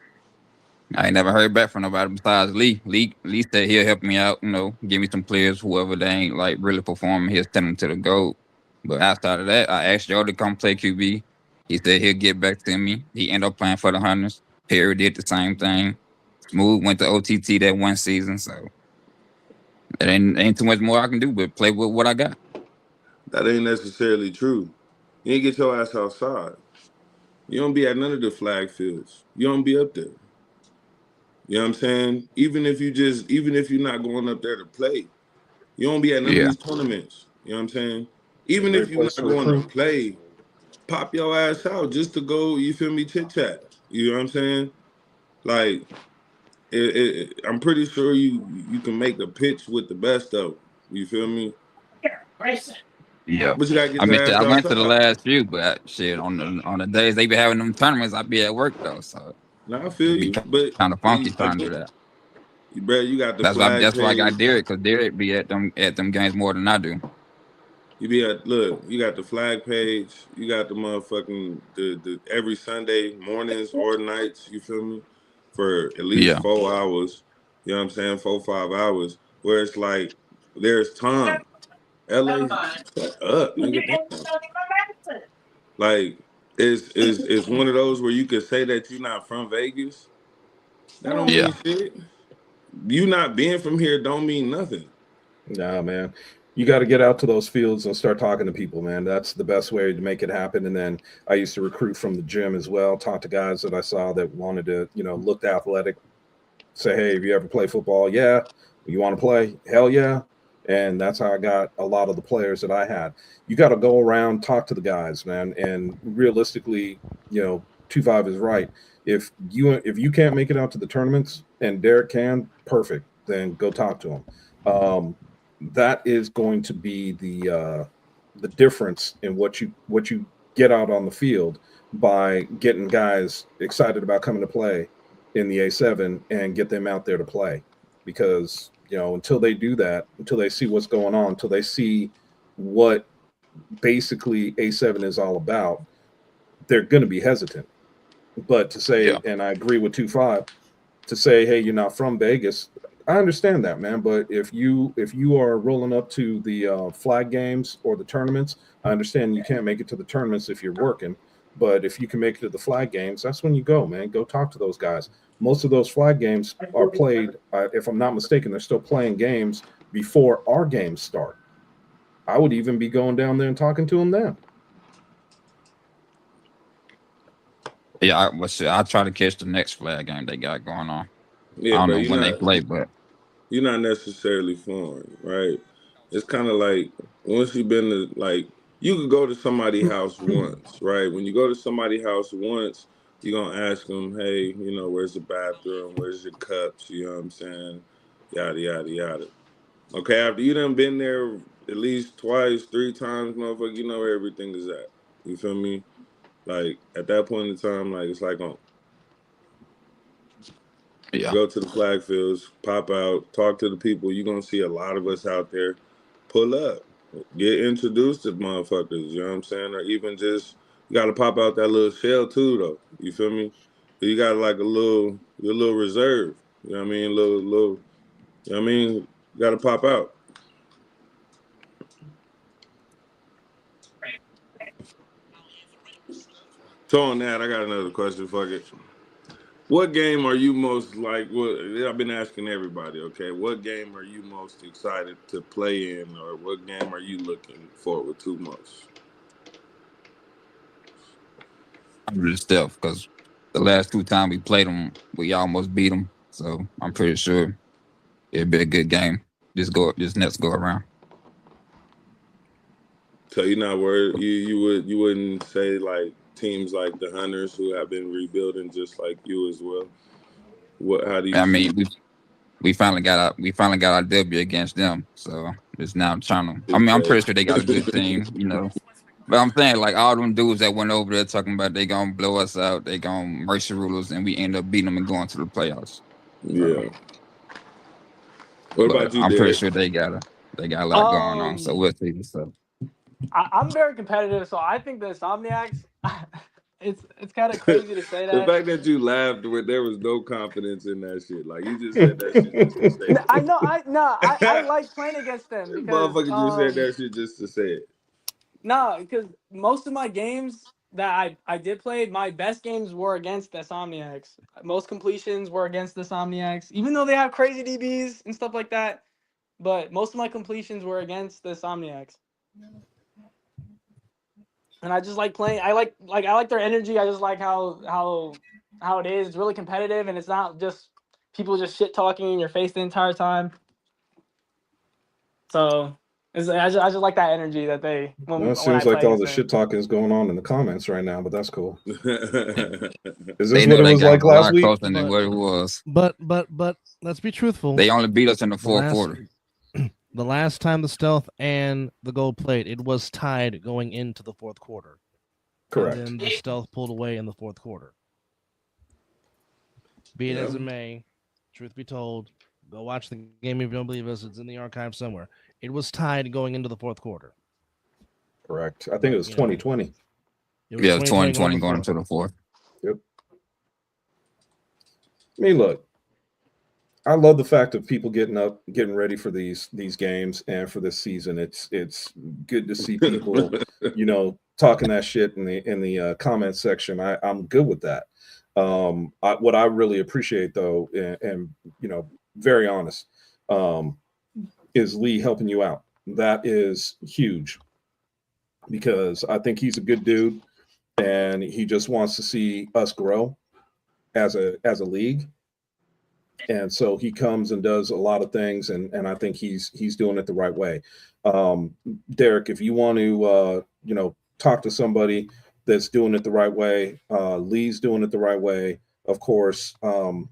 I ain't never heard back from nobody besides Lee. Lee said he'll help me out, give me some players, whoever they ain't like really performing, he'll send them to the goal. But outside of that, I asked Joe to come play QB. He said he'll get back to me. He ended up playing for the Hunters. Perry did the same thing. Smooth went to OTT that one season, so it ain't too much more I can do but play with what I got. That ain't necessarily true. You ain't get your ass outside. You don't be at none of the flag fields. You don't be up there. You know what I'm saying? Even if you're not going up there to play, you don't be at none of Yeah, these tournaments. You know what I'm saying? It's a Even if great you're place not to going to recruit. play, pop your ass out just to go, you feel me, chit chat. You know what I'm saying? Like, I'm pretty sure you can make a pitch with the best of them. You feel me? yeah. But you gotta get I mean, your shit, ass I went to the outside. last few, but shit, on the days they be having them tournaments, I be at work though, so Now I feel it'd be you, but kind of funky trying to do that. bro, you got the That's why flag I got page. Derek, because Derek be at them games more than I do. You be at look. You got the flag page. You got the motherfucking the every Sunday mornings or nights. You feel me? For at least Yeah, 4 hours. You know what I'm saying? 4 5 hours. Where it's like there's time. LA, shut up, nigga. Damn. Like it's one of those where you could say that you're not from Vegas. That don't yeah, mean shit. You not being from here don't mean nothing. Nah, man. You got to get out to those fields and start talking to people, man. That's the best way to make it happen. And then I used to recruit from the gym as well, talk to guys that I saw that wanted to, looked athletic, say, hey, have you ever played football? Yeah. You want to play? Hell yeah. And that's how I got a lot of the players that I had. You got to go around, talk to the guys, man. And realistically, 2-5 is right. If you can't make it out to the tournaments and Derek can, perfect. Then go talk to him. That is going to be the difference in what you get out on the field by getting guys excited about coming to play in the A7 and get them out there to play. Because until they do that, until they see what's going on, until they see what basically A7 is all about, they're going to be hesitant. But to yeah, say, and I agree with 2-5, to say, hey, you're not from Vegas, I understand that, man. But if you are rolling up to the flag games or the tournaments, I understand you can't make it to the tournaments if you're working. But if you can make it to the flag games, that's when you go, man. Go talk to those guys. Most of those flag games are played, if I'm not mistaken, they're still playing games before our games start. I would even be going down there and talking to them then. yeah. I'll try to catch the next flag game they got going on. I Yeah, don't bro. know when they play, but You're not necessarily foreign, right? It's kind of like once you've been to like you could go to somebody's house once, right? When you go to somebody's house once, you're gonna ask them, hey, where's the bathroom? Where's your cups? You know what I'm saying? Yada yada yada. Okay, after you done been there at least twice, 3 times, motherfucker, you know where everything is at. You feel me? Like at that point in time, like it's like yeah, go to the flag fields, pop out, talk to the people. You're gonna see a lot of us out there. Pull up, get introduced to motherfuckers. You know what I'm saying? Or even just you gotta pop out that little shell too, though. You feel me? You got like your little reserve. You know what I mean? Little. You know what I mean? You gotta pop out. So on that, I got another question. Fuck it. What game are you most like? What I've been asking everybody. Okay, what game are you most excited to play in, or what game are you looking forward to most? I'm really stiff because the last two times we played them, we almost beat them. So I'm pretty sure it'll be a good game. This next go around. So you're not worried. You wouldn't say like teams like the Hunters who have been rebuilding just like you as well. What? How do you I see? mean, we finally got our W against them. So it's now trying to. I mean, I'm pretty sure they got a good team. But I'm saying like all them dudes that went over there talking about they gonna blow us out, they gonna mercy rulers, and we end up beating them and going to the playoffs. So, Yeah. What but about you, I'm pretty Derek? sure they got a lot going on. So Um, we'll see. So I'm very competitive, so I think the Insomniacs. it's kind of crazy to say The that. fact that you laughed when there was no confidence in that shit, like you just said that shit just to say I know. I it. like playing against them This because motherfucker just said that shit just to say it. no, because most of my games that I did play, my best games were against the Somniacs. Most completions were against the Somniacs, even though they have crazy DBs and stuff like that. But most of my completions were against the Somniacs. And I just like playing. I like their energy. I just like how it is. It's really competitive, and it's not just people just shit talking in your face the entire time. So I just like that energy that they Well, when it I seems play like all against the them. shit talking is going on in the comments right now, but that's cool. Is They this know what it they was got like a last lot week? closer than what it was. But let's be truthful. They only beat us in the The fourth last quarter. the last time the Stealth and the Gold played, it was tied going into the fourth quarter. Correct. And then the Stealth pulled away in the fourth quarter. Be it as it may, truth be told, go watch the game if you don't believe us. It's in the archive somewhere. It was tied going into the fourth quarter. Correct. I think it was 2020. It was Yeah, 2020 going into the fourth. Yep. I mean, look, I love the fact of people getting ready for these games and for this season. It's good to see people, talking that shit in the comment section. I'm good with that. What I really appreciate though, and very honest, is Lee helping you out. That is huge because I think he's a good dude and he just wants to see us grow as a league. And so he comes and does a lot of things, and I think he's doing it the right way. Derek, if you want to talk to somebody that's doing it the right way, Lee's doing it the right way. Of course, I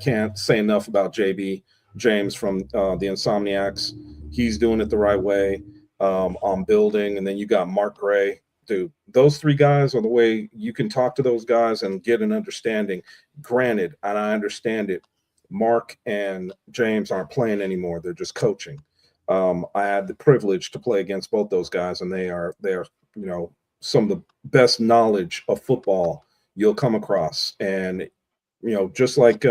can't say enough about JB James from the Insomniacs. He's doing it the right way on building, and then you got Mark Gray. Dude, those three guys are the way you can talk to those guys and get an understanding. Granted, and I understand it, Mark and James aren't playing anymore. They're just coaching. I had the privilege to play against both those guys, and they are some of the best knowledge of football you'll come across. And just like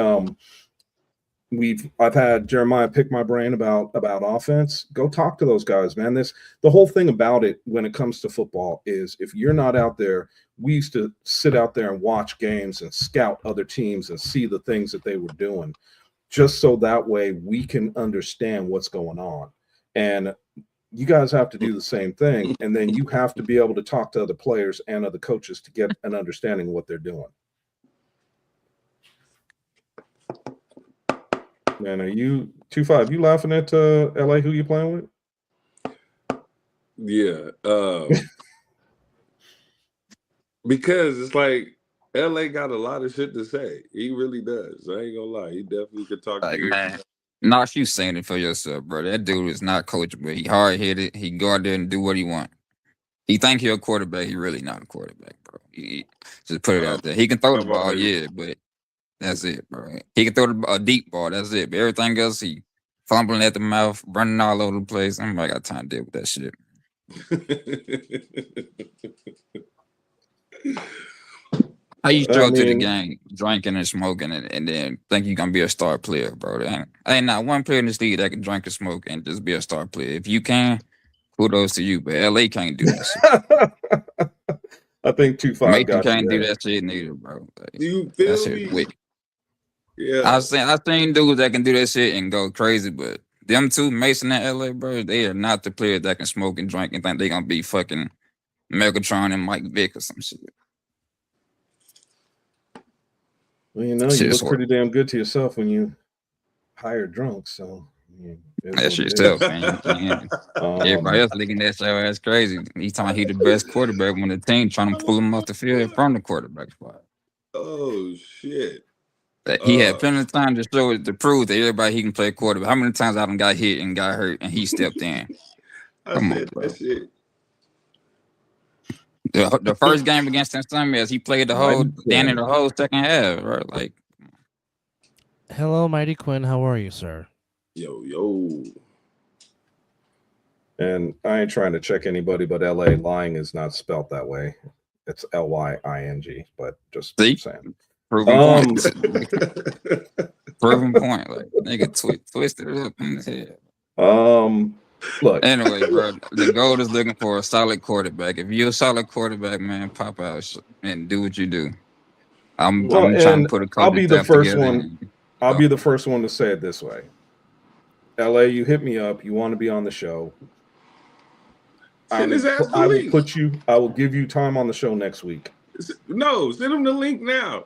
I've had Jeremiah pick my brain about offense. Go talk to those guys, man. The whole thing about it when it comes to football is if you're not out there, we used to sit out there and watch games and scout other teams and see the things that they were doing, just so that way we can understand what's going on. And you guys have to do the same thing, and then you have to be able to talk to other players and other coaches to get an understanding of what they're doing. Man, are you 2-5? You laughing at LA? Who you playing with? Yeah, because it's like LA got a lot of shit to say. He really does. I ain't gonna lie. He definitely could talk Like, to you. man, not you saying it for yourself, bro. That dude is not coachable. He hard headed. He go out there and do what he want. He think he a quarterback. He really not a quarterback, bro. He just put it out there. He can throw the I've ball, already- yeah, but that's it, bro. He can throw a deep ball. That's it. But everything else, he fumbling at the mouth, running all over the place. I'm like, I got time to deal with that shit. How you show up to the game drinking and smoking and then think you're gonna be a star player, bro? Ain't not one player in this league that can drink and smoke and just be a star player. If you can, kudos to you, but LA can't do that shit. I think 2-5 Mason got can't you do there. that shit neither, bro. Like, Do you that feel shit me? wicked. Yeah. I seen dudes that can do that shit and go crazy, but them two, Mason and LA, bro, they are not the players that can smoke and drink and think they gonna be fucking Megatron and Mike Vick or some shit. Well, you look pretty damn good to yourself when you hire drunk. So that's yourself, man. Everybody else looking at your ass crazy. He's talking he the best quarterback when the team trying to pull him off the field from the quarterback spot. Oh shit. He had plenty of time to prove to everybody he can play quarterback. How many times I done got hit and got hurt and he stepped in? Come on, bro. That shit. The first game against them Sundays, he played the whole second half, right? Like, hello, Mighty Quinn. How are you, sir? Yo. And I ain't trying to check anybody, but LA lying is not spelt that way. It's Lying, but just See? saying. Proven point. Proven point. Like nigga twisted it up in his head. Look. Anyway, bro, the goal is looking for a solid quarterback. If you're a solid quarterback, man, pop out and do what you do. I'm trying to put a I'll coaching be the staff first together. one. I'll be the first one to say it this way. LA, you hit me up. You want to be on the show. Send his ass the I will link. put you. I will give you time on the show next week. No, send him the link now.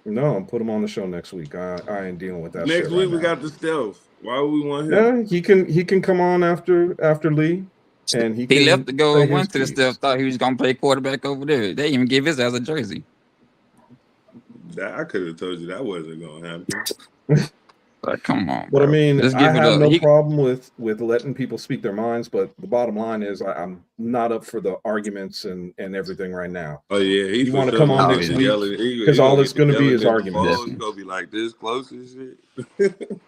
No, I'm put him on the show next week. I ain't dealing with that. Next shit week right we now. got the stealth. Why would we want him? Yeah, he can come on after Lee, and he left to go and went to the piece. stuff. Thought he was gonna play quarterback over there. They didn't even give his ass a jersey. I could have told you that wasn't gonna happen. Like, come on, But bro. I mean, Just I give it have up. no problem with letting people speak their minds, but the bottom line is I'm not up for the arguments and everything right now. Oh yeah, you want to come on next week because all it's going to be is arguments. It's going to be like this close and shit.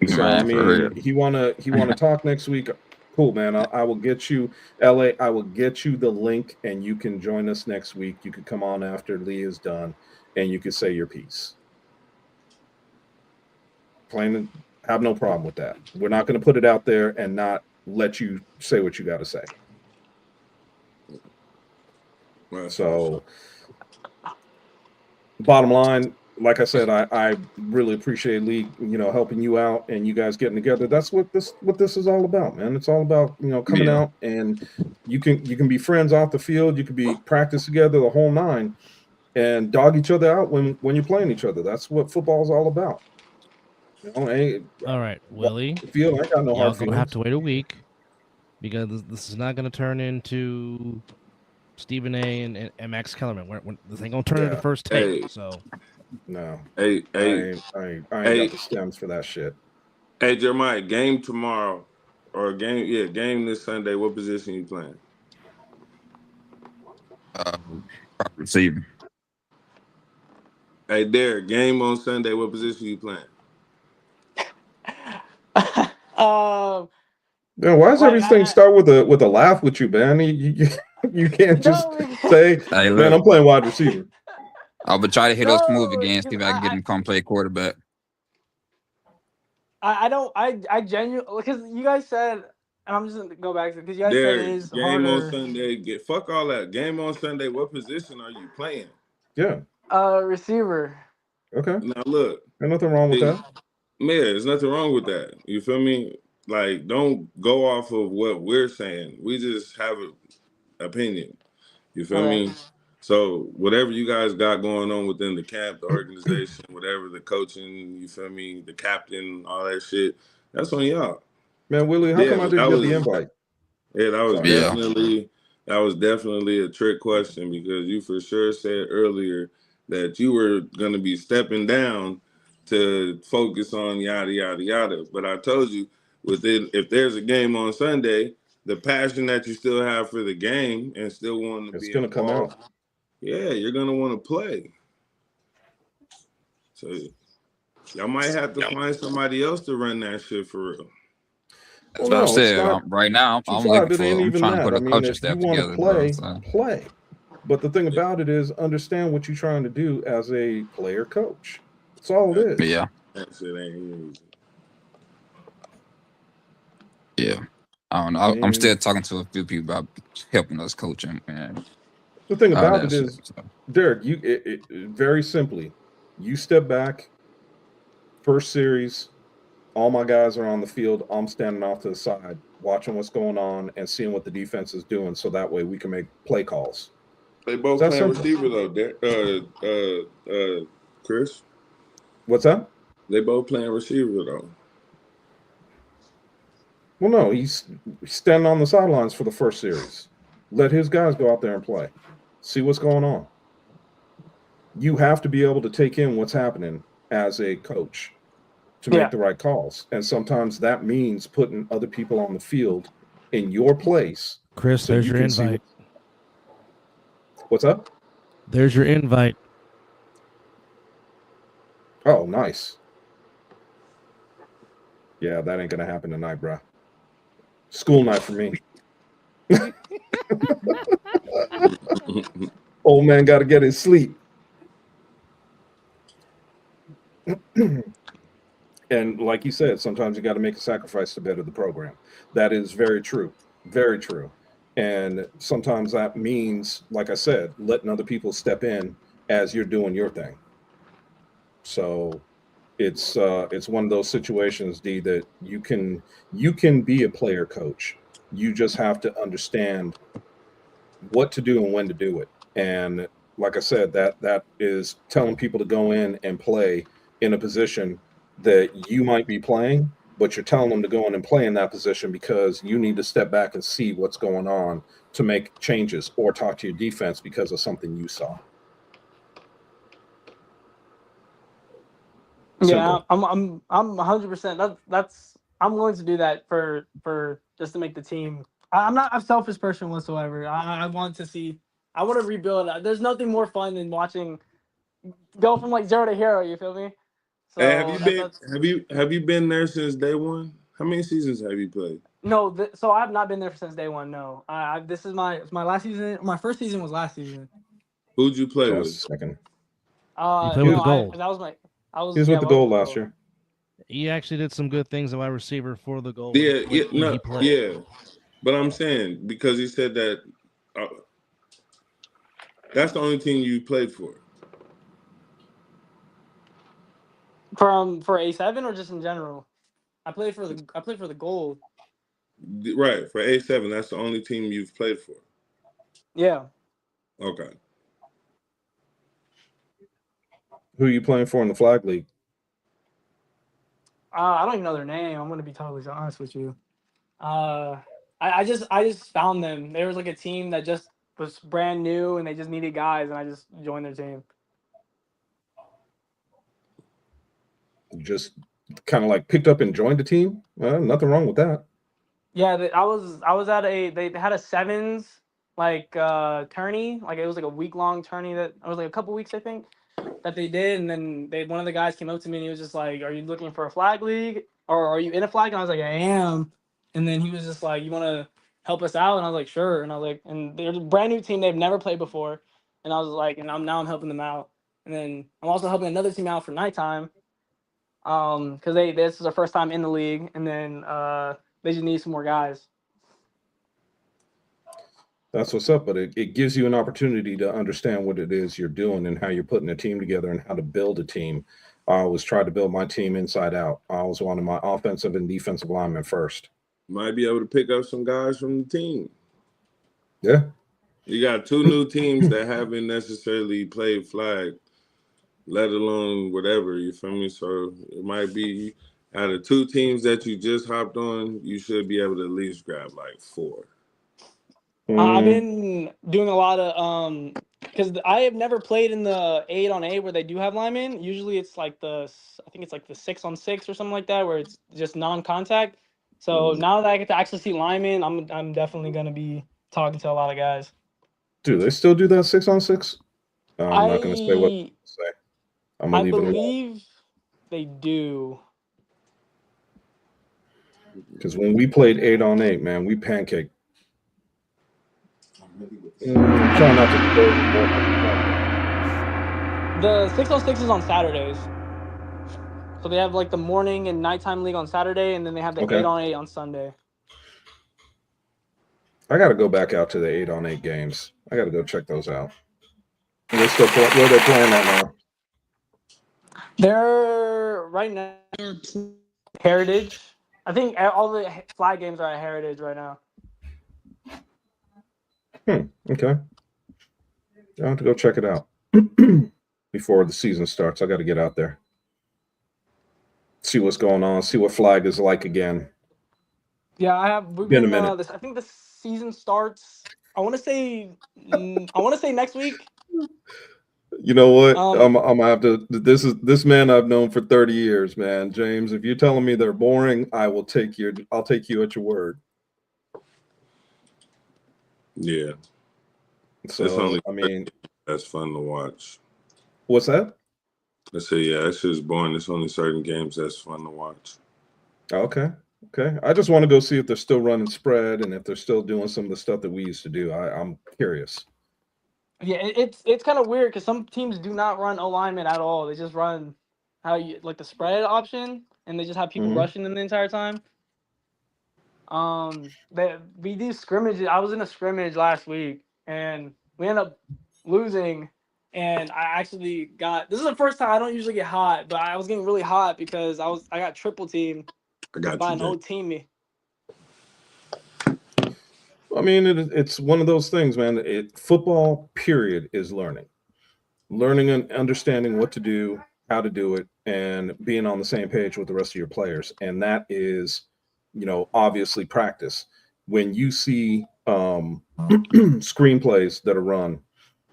So I mean, he want to talk next week. Cool, man. I will get you, LA. I will get you the link, and you can join us next week. You can come on after Lee is done, and you can say your piece. Plain, have no problem with that. We're not going to put it out there and not let you say what you got to say. So, bottom line, like I said, I really appreciate Lee, helping you out and you guys getting together. That's what this is all about, man. It's all about coming out, and you can be friends off the field. You can be practice together the whole nine, and dog each other out when you're playing each other. That's what football is all about. All right, Willie. I got no hard feelings. You're gonna have to wait a week because this is not gonna turn into Stephen A. and MX Kellerman. This ain't gonna turn into First Take. So no, I ain't got the stems for that shit. Hey Jeremiah, game tomorrow or game this Sunday. What position you playing? Receiver. Hey Derek, game on Sunday. What position you playing? Yeah, why does everything start with a laugh with you, man? You can't just say, hey, man, I'm playing wide receiver. I would try to hit those smooth again, see if I can get him to come play quarterback. I genuinely, because you guys said, and I'm just gonna go back to because you guys said it is game harder. on Sunday. Fuck all that. Game on Sunday. What position are you playing? Yeah. Receiver. Okay. Now look, there's nothing wrong with that. Yeah, there's nothing wrong with that. You feel me? Like, don't go off of what we're saying. We just have an opinion. You feel me? So whatever you guys got going on within the camp, the organization, whatever, the coaching, you feel me, the captain, all that shit, that's on y'all. Man, Willie, how come I didn't get the invite? Yeah, that was definitely a trick question because you for sure said earlier that you were going to be stepping down to focus on yada yada yada. But I told you, if there's a game on Sunday, the passion that you still have for the game and still wanting to be going to come out. Yeah, you're gonna want to play. So y'all might have to find somebody else to run that shit for real. That's what I said. Right now, I'm looking for. I'm trying to put a coaching staff together. Play. But the thing about it is, understand what you're trying to do as a player coach. That's all it is. Yeah. That shit ain't easy. Yeah. I don't know. I'm still talking to a few people about helping us coaching, man. The thing about it is, Derek, very simply, you step back, first series, all my guys are on the field. I'm standing off to the side, watching what's going on and seeing what the defense is doing, so that way we can make play calls. They both playing receiver though, Chris. What's that? They both playing receiver though. Well, no, he's standing on the sidelines for the first series. Let his guys go out there and play. See what's going on. You have to be able to take in what's happening as a coach to make the right calls. And sometimes that means putting other people on the field in your place. Chris, there's your invite. What's up? There's your invite. Oh, nice. Yeah, that ain't going to happen tonight, bro. School night for me. Old man got to get his sleep. And like you said, sometimes you got to make a sacrifice to better the program. That is very true. Very true. And sometimes that means, like I said, letting other people step in as you're doing your thing. So it's one of those situations, D, that you can be a player coach. You just have to understand what to do and when to do it. And like I said, that is telling people to go in and play in a position that you might be playing, but you're telling them to go in and play in that position because you need to step back and see what's going on to make changes or talk to your defense because of something you saw. Yeah, Simple. I'm 100%. That's I'm willing to do that for just to make the team. I'm not a selfish person whatsoever. I want to see. I want to rebuild. There's nothing more fun than watching go from like zero to hero. You feel me? Hey, have So you been that's have you been there since day one? How many seasons have you played? no. So I've not been there since day one. No, this is my last season. My first season was last season. Who'd you play with? Last second. You play with No, the gold. that was my. I He was was yeah. with the What was goal the last goal? year. He actually did some good things at wide receiver for the gold Yeah, yeah, when no, he played. yeah. But I'm saying because he said that uh, that's the only team you played for. For A7 or just in general. I played for the gold. Right, for A7, that's the only team you've played for. Yeah. Okay. Who are you playing for in the flag league? I don't even know their name. I'm gonna be totally honest with you. Uh, I just found them. There was like a team that just was brand new and they just needed guys, and I just joined their team. Just kind of like picked up and joined the team. Nothing wrong with that. Yeah, I was at they had a sevens like tourney, like it was like a week long tourney that it was like a couple weeks I think that they did, and then one of the guys came up to me and he was just like, "Are you looking for a flag league or are you in a flag?" And I was like, "I am." And then he was just like, "You want to help us out?" And I was like, "Sure." And I was like, and they're a brand new team they've never played before, and I was like, and I'm helping them out, and then I'm also helping another team out for nighttime, because they this is their first time in the league, and then they just need some more guys. That's what's up, but it gives you an opportunity to understand what it is you're doing and how you're putting a team together and how to build a team. I always try to build my team inside out. I always wanted my offensive and defensive linemen first. Might be able to pick up some guys from the team. Yeah. You got two new teams that haven't necessarily played flag, let alone whatever, you feel me? So it might be out of two teams that you just hopped on, you should be able to at least grab like four. I've Mm, been doing a lot of because I have never played in the 8-on-8 where they do have linemen. Usually it's like I think it's like the 6-on-6 or something like that where it's just non-contact. So now that I get to actually see linemen, I'm definitely gonna be talking to a lot of guys. do they still do that 6-on-6? I'm not going to say what I to say. I'm going I to leave it alone. believe they do. Because when we played 8-on-8, man, we pancaked. Try not to disclose more. The 6-on-6 is on Saturdays. So they have like the morning and nighttime league on Saturday, and then they have the Okay. 8-on-8 on Sunday. I got to go back out to the 8-on-8 games. I got to go check those out. They're still where they're playing at now. They're right now Heritage. I think all the flag games are at Heritage right now. Okay. I have to go check it out before the season starts. I got to get out there, see what's going on, see what flag is like again. Yeah, I have. We've Been a been. minute. I think the season starts. I want to say. I want to say next week. You know what? I'm Um, gonna have to. This man I've known for 30 years, man. James, if you're telling me they're boring, I'll take you at your word. Yeah. It's So only I mean, that's fun to watch. what's that? I say, yeah, that's just boring. It's only certain games that's fun to watch. Okay. Okay. I just want to go see if they're still running spread and if they're still doing some of the stuff that we used to do. I'm curious. Yeah, it's kind of weird because some teams do not run O lineman at all. They just run like the spread option, and they just have people Mhm. rushing them the entire time. We do scrimmages. I was in a scrimmage last week, and we ended up losing. And I actually got this is the first time I don't usually get hot, but I was getting really hot because I got triple teamed I got by you, an Jay. old teammate. I mean, it's one of those things, man. Football, period, is learning and understanding what to do, how to do it, and being on the same page with the rest of your players. And that is, obviously practice. When you see screenplays that are run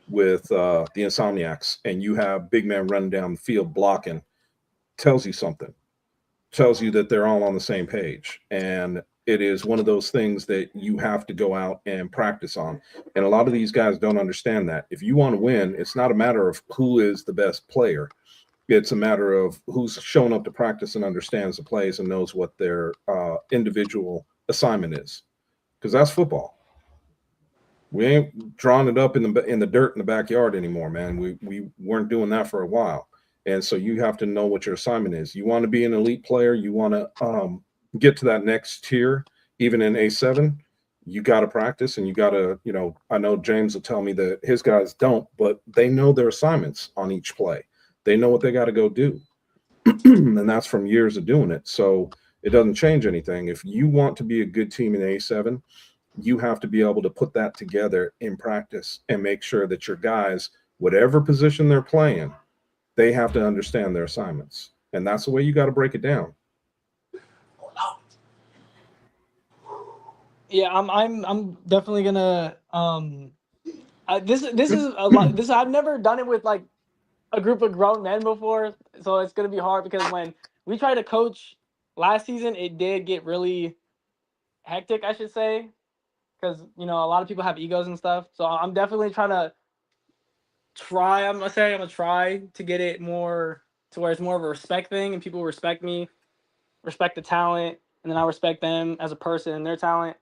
with the Insomniacs, and you have big man running down the field blocking, tells you something. Tells you that they're all on the same page. And it is one of those things that you have to go out and practice on. And a lot of these guys don't understand that. If you want to win, it's not a matter of who is the best player. It's a matter of who's shown up to practice and understands the plays and knows what their individual assignment is. Because that's football. We ain't drawing it up in the dirt in the backyard anymore, man. We weren't doing that for a while, and so you have to know what your assignment is. You want to be an elite player. You want to get to that next tier, even in A7. You got to practice, and you got to, I know James will tell me that his guys don't, but they know their assignments on each play. They know what they got to go do, and that's from years of doing it. So it doesn't change anything. If you want to be a good team in A7, you have to be able to put that together in practice and make sure that your guys, whatever position they're playing, they have to understand their assignments. And that's the way you got to break it down. Yeah, I'm definitely gonna this is a lot. This I've never done it with like a group of grown men before, so it's gonna be hard because when we tried to coach last season, it did get really hectic, I should say, because a lot of people have egos and stuff. So I'm definitely trying to try. I'm gonna try to get it more to where it's more of a respect thing, and people respect me, respect the talent, and then I respect them as a person and their talent,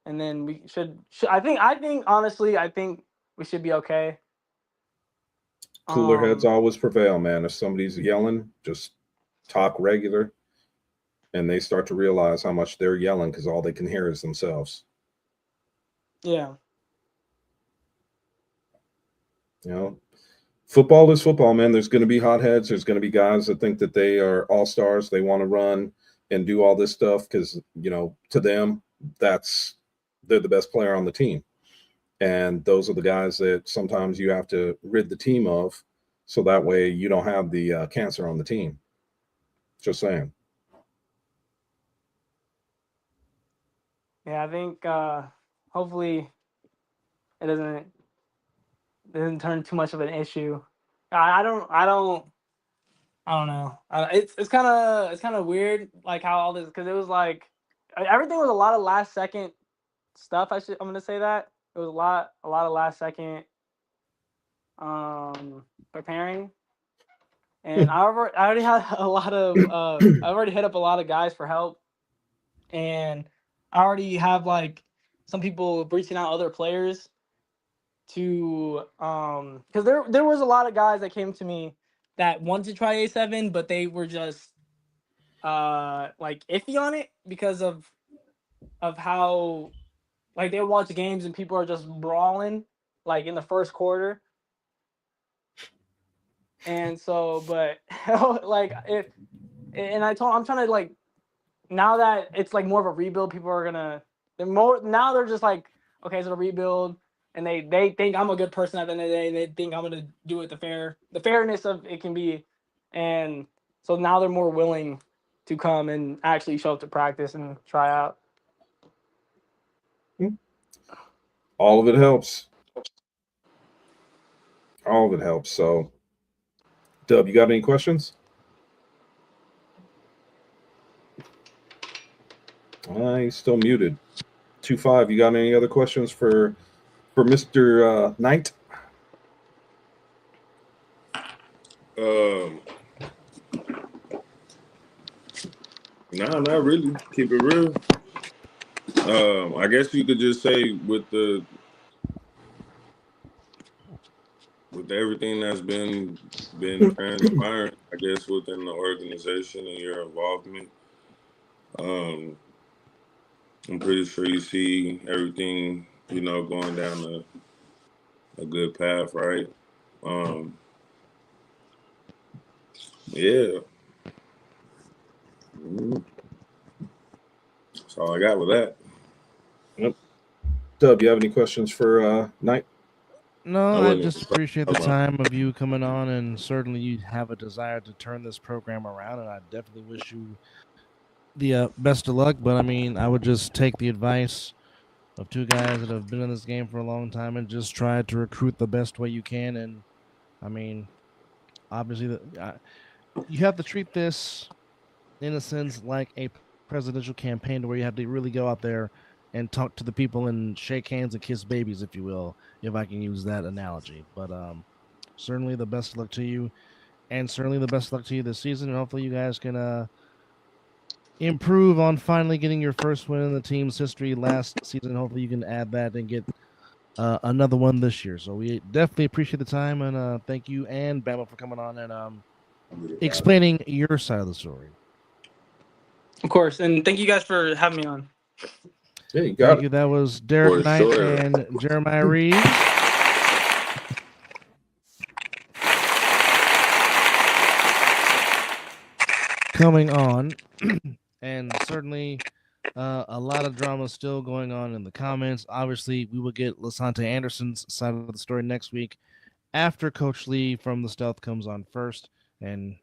and then we should I think honestly I think we should be okay. Cooler heads Um, always prevail, man. If somebody's yelling, just talk regular, and they start to realize how much they're yelling because all they can hear is themselves. yeah. You know, football is football, man. There's going to be hotheads. There's going to be guys that think that they are all stars. They want to run and do all this stuff because, to them, they're the best player on the team. And those are the guys that sometimes you have to rid the team of so that way you don't have the cancer on the team. Just saying. Yeah, I think hopefully it doesn't turn too much of an issue. I don't know. It's kind of weird like how all this because it was like everything was a lot of last second stuff. I'm gonna say that it was a lot of last second preparing, and I already had a lot of I've already hit up a lot of guys for help, and I already have like some people reaching out other players to because there was a lot of guys that came to me that wanted to try A7, but they were just like iffy on it because of how like they watch games and people are just brawling like in the first quarter. And so but like if and I'm trying to like now that it's like more of a rebuild, people are gonna they're more now they're just like, okay, it's a rebuild, and they think I'm a good person at the end of the day. They think I'm gonna do it the fairness of it can be, and so now they're more willing to come and actually show up to practice and try out. All of it helps. All of it helps. So, Dub, you got any questions? He's still muted. 2-5. You got any other questions for Mr. Knight? Um, nah, not really. Keep it real. I guess you could just say with the with everything that's been transpiring, I guess, within the organization and your involvement. I'm pretty sure you see everything, going down a good path, right? Yeah. That's all I got with that. Yep. Dub, you have any questions for Knight? No, I I wouldn't just expect appreciate the someone- time of you coming on, and certainly you have a desire to turn this program around, and I definitely wish you the best of luck. But I mean, I would just take the advice of two guys that have been in this game for a long time and just try to recruit the best way you can. And I mean, obviously, you have to treat this in a sense like a presidential campaign where you have to really go out there and talk to the people and shake hands and kiss babies, if you will, if I can use that analogy. But certainly the best of luck to you, and certainly the best of luck to you this season. And hopefully you guys can improve on finally getting your first win in the team's history last season. Hopefully you can add that and get another one this year. So we definitely appreciate the time, and thank you and Bama for coming on and explaining your side of the story. Of course, and thank you guys for having me on. Yeah, you got Thank it. you. That was Derek For Knight sure. and Jeremiah Reeves. Coming on, and certainly a lot of drama still going on in the comments. Obviously, we will get Lasante Anderson's side of the story next week after Coach Lee from the Stealth comes on first. And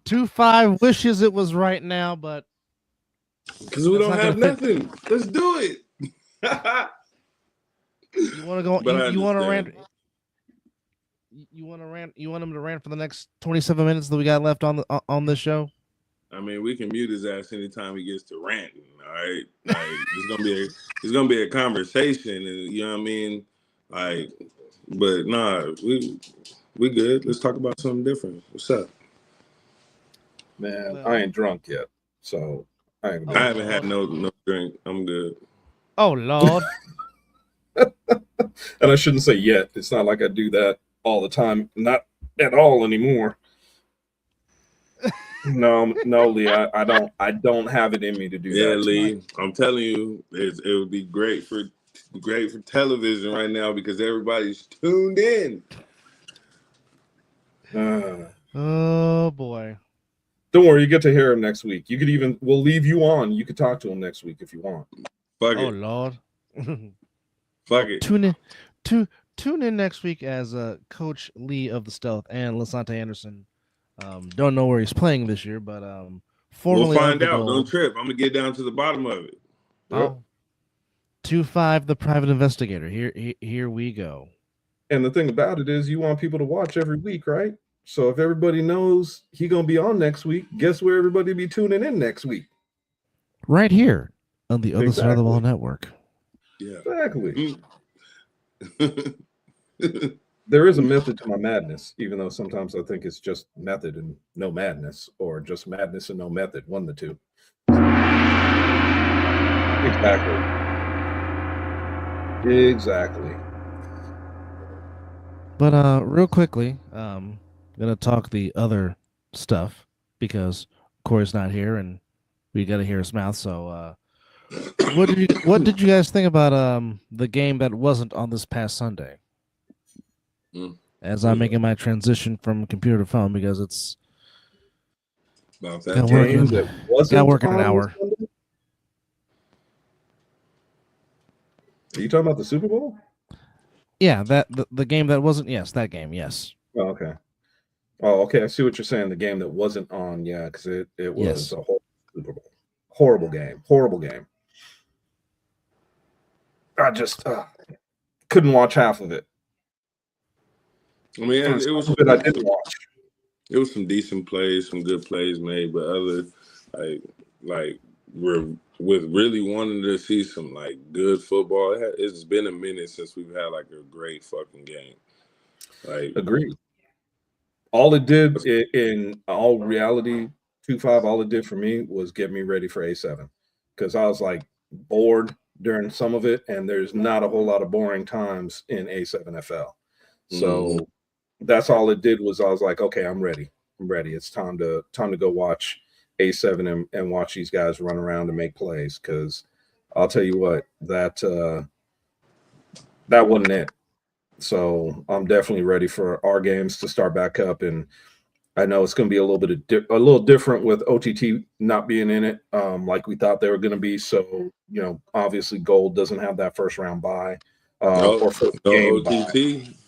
2-5 wishes it was right now, but Because we That's don't not have gonna fit. nothing. Let's do it. you want to go. But I You want to rant. understand. You want to rant. You want him to rant for the next 27 minutes that we got left on this show. I mean, we can mute his ass anytime he gets to ranting. All right, like it's gonna be a conversation, and you know what I mean. Like, but nah, we good. Let's talk about something different. What's up? Man, Well- I ain't drunk yet, so I ain't. Oh, I haven't had Lord. no drink. I'm good. Oh Lord. And I shouldn't say yet. It's not like I do that all the time. Not at all anymore. No, Lee, I don't have it in me to do Yeah, that. Lee, Tonight. I'm telling you, it would be great for television right now because everybody's tuned in. Oh boy. Don't worry, you get to hear him next week. We'll leave you on. You could talk to him next week if you want. Fuck Oh it. Lord. Fuck it. Tune in next week as Coach Lee of the Stealth and Lasante Anderson. Don't know where he's playing this year, but We'll formerly find of the out. Don't Gold. trip. I'm gonna get down to the bottom of it. Oh. 2-5, the private investigator. Here we go. And the thing about it is, you want people to watch every week, right? So if everybody knows he gonna be on next week, guess where everybody be tuning in next week? Right here on the other side of the ball Exactly. network. Yeah. Exactly. There is a method to my madness, even though sometimes I think it's just method and no madness, or just madness and no method, one of the two. Exactly. But real quickly, gonna talk the other stuff because Corey's not here and we gotta hear his mouth. So what did you guys think about the game that wasn't on this past Sunday? As I'm making my transition from computer to phone because it's About got that working, Game that wasn't got working an on hour. Sunday? Are you talking about the Super Bowl? Yeah, the game that wasn't. Yes, that game. Yes. Oh, okay. Oh, okay. I see what you're saying. The game that wasn't on, yeah, because it was Yes. a whole Super Bowl. Horrible game. Horrible game. I just couldn't watch half of it. I mean, it was Some of it I didn't watch. it was some decent plays, some good plays made, but other like we're with really wanting to see some like good football. It's been a minute since we've had like a great fucking game. Like Agreed. All it did in all reality, 2-5, all it did for me was get me ready for A7. Because I was like bored during some of it, and there's not a whole lot of boring times in A7FL. So that's all it did was I was like, okay, I'm ready. I'm ready. It's time to go watch A7 and watch these guys run around and make plays. Because I'll tell you what, that wasn't it. So I'm definitely ready for our games to start back up, and I know it's going to be a little bit a little different with OTT not being in it, like we thought they were going to be. So obviously, Gold doesn't have that first round bye No, or first no game bye. OTT.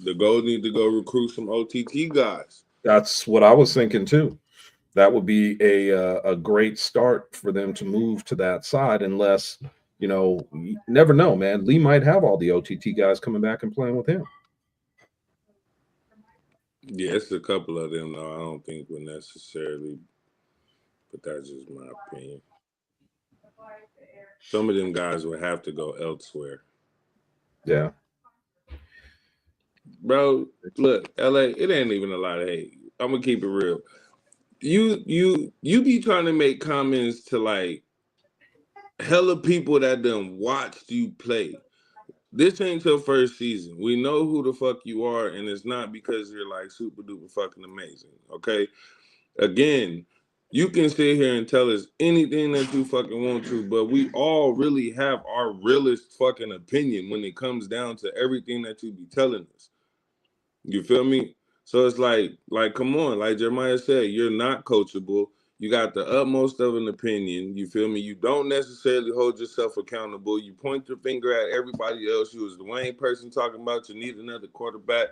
The Gold need to go recruit some OTT guys. That's what I was thinking too. That would be a great start for them to move to that side, unless you never know, man. Lee might have all the OTT guys coming back and playing with him. Yeah, it's a couple of them though. I don't think would necessarily, but that's just my opinion. Some of them guys would have to go elsewhere. Yeah. Bro, look, LA, it ain't even a lot of hate. I'm gonna keep it real. You be trying to make comments to like hella people that done watched you play. This ain't your first season. We know who the fuck you are, and it's not because you're like super duper fucking amazing. Okay. Again, you can sit here and tell us anything that you fucking want to, but we all really have our realest fucking opinion when it comes down to everything that you be telling us. You feel me? So it's like, come on, like Jeremiah said, you're not coachable. You got the utmost of an opinion. You feel me? You don't necessarily hold yourself accountable. You point your finger at everybody else. You was the Wayne person talking about you need another quarterback.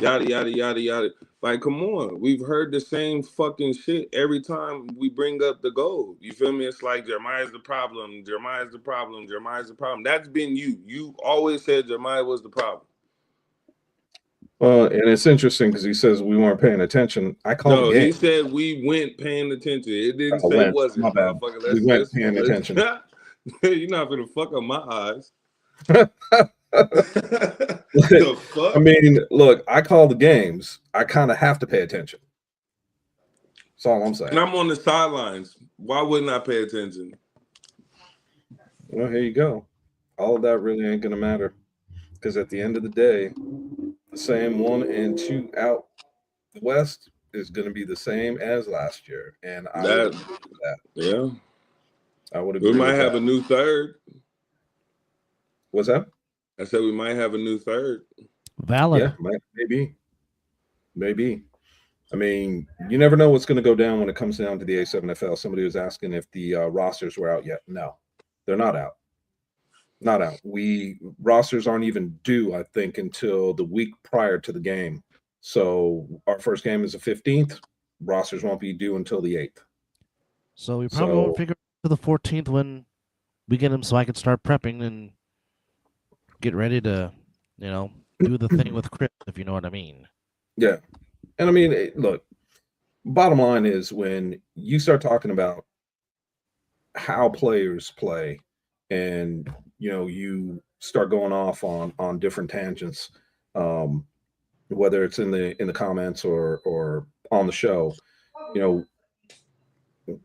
Yada yada yada yada. Like, come on. We've heard the same fucking shit every time we bring up the goal. You feel me? It's like Jeremiah's the problem. Jeremiah's the problem. Jeremiah's the problem. That's been you. You always said Jeremiah was the problem. And it's interesting because he says we weren't paying attention. I called No, the game. he said we went paying attention. It didn't Oh, say went. wasn't, My bad. motherfucker. We went paying attention. You're not gonna fuck up my eyes. The fuck? I mean, look, I call the games. I kind of have to pay attention. That's all I'm saying. And I'm on the sidelines. Why wouldn't I pay attention? Well, here you go. All of that really ain't gonna matter because at the end of the day, the same 1 and 2 out west is going to be the same as last year, and I would agree with that. Yeah, I would agree. We might with have that. a new third. What's that? I said we might have a new third. Valid. Yeah, maybe. I mean, you never know what's going to go down when it comes down to the A7FL. Somebody was asking if the rosters were out yet. No, they're not out. Not out. Rosters aren't even due, I think, until the week prior to the game. So our first game is the 15th. Rosters won't be due until the 8th. So we probably won't figure out to the 14th when we get them, so I can start prepping and get ready to, do the thing with Chris, if you know what I mean. Yeah. And I mean, look, bottom line is when you start talking about how players play and, you start going off on different tangents, whether it's in the comments or on the show,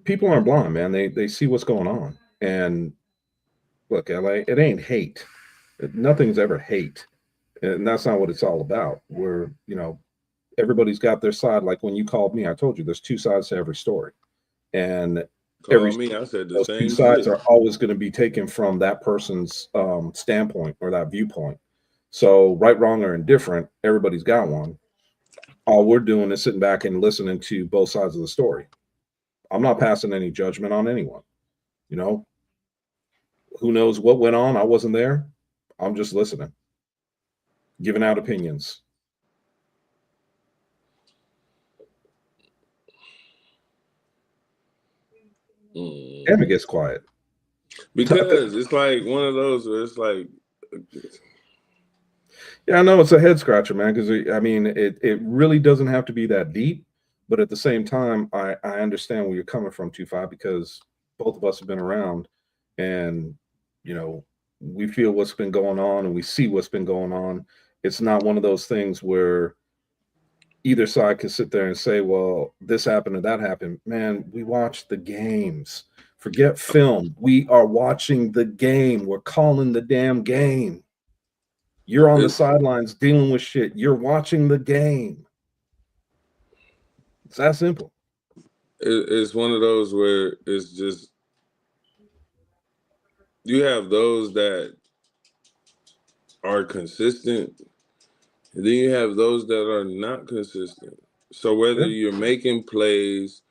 people aren't blind, man. They see what's going on. And look, LA, it ain't hate. Nothing's ever hate. And that's not what it's all about. We're, everybody's got their side. Like when you called me, I told you there's two sides to every story. And I said those two sides are always going to be taken from that person's standpoint or that viewpoint. So right, wrong, or indifferent, everybody's got one. All we're doing is sitting back and listening to both sides of the story. I'm not passing any judgment on anyone. Who knows what went on? I wasn't there. I'm just listening, giving out opinions. And it gets quiet. Because it's like one of those where it's like, yeah, I know it's a head scratcher, man. Because I mean, it really doesn't have to be that deep, but at the same time, I understand where you're coming from, 2-5, because both of us have been around, and we feel what's been going on, and we see what's been going on. It's not one of those things where either side can sit there and say, "Well, this happened or that happened." Man, we watch the games Forget film. We are watching the game. We're calling the damn game. You're on the sidelines dealing with shit. You're watching the game. It's that simple. It's one of those where it's just you have those that are consistent, and then you have those that are not consistent. So whether you're making plays,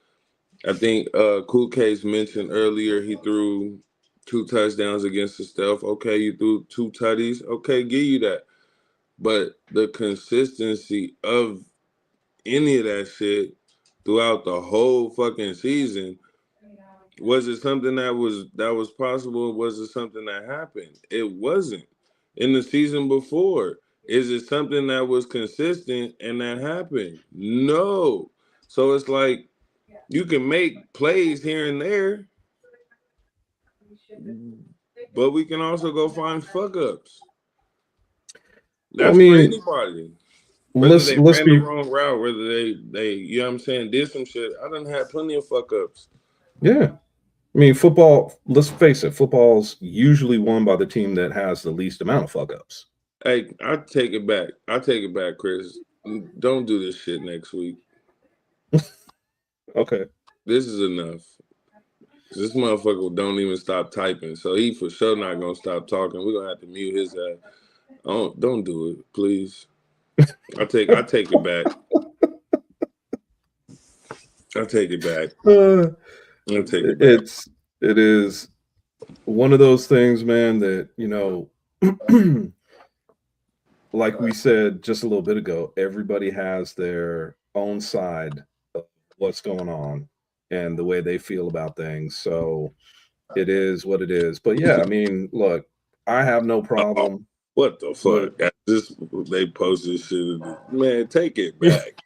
I think Cool Case mentioned earlier he threw 2 touchdowns against the Stealth. Okay, you threw 2 tutties. Okay, give you that. But the consistency of any of that shit throughout the whole fucking season, was it something that was possible? Was it something that happened? It wasn't. In the season before, is it something that was consistent and that happened? No. So it's like you can make plays here and there, but we can also go find fuck ups. That's for anybody. Whether they ran the wrong route, whether they you know what I'm saying, did some shit. I done had plenty of fuck ups. Yeah. I mean, football, let's face it, football's usually won by the team that has the least amount of fuck ups. Hey, I take it back. Chris. Don't do this shit next week. Okay. This is enough. This motherfucker don't even stop typing, so he for sure not gonna stop talking. We're gonna have to mute his ass. Don't do it, please. I take it back. I take it back. It is one of those things, man, that, you know, like we said just a little bit ago, everybody has their own side of what's going on and the way they feel about things. So it is what it is. But yeah, I mean, look, I have no problem. What the fuck? They posted shit. Man, take it back.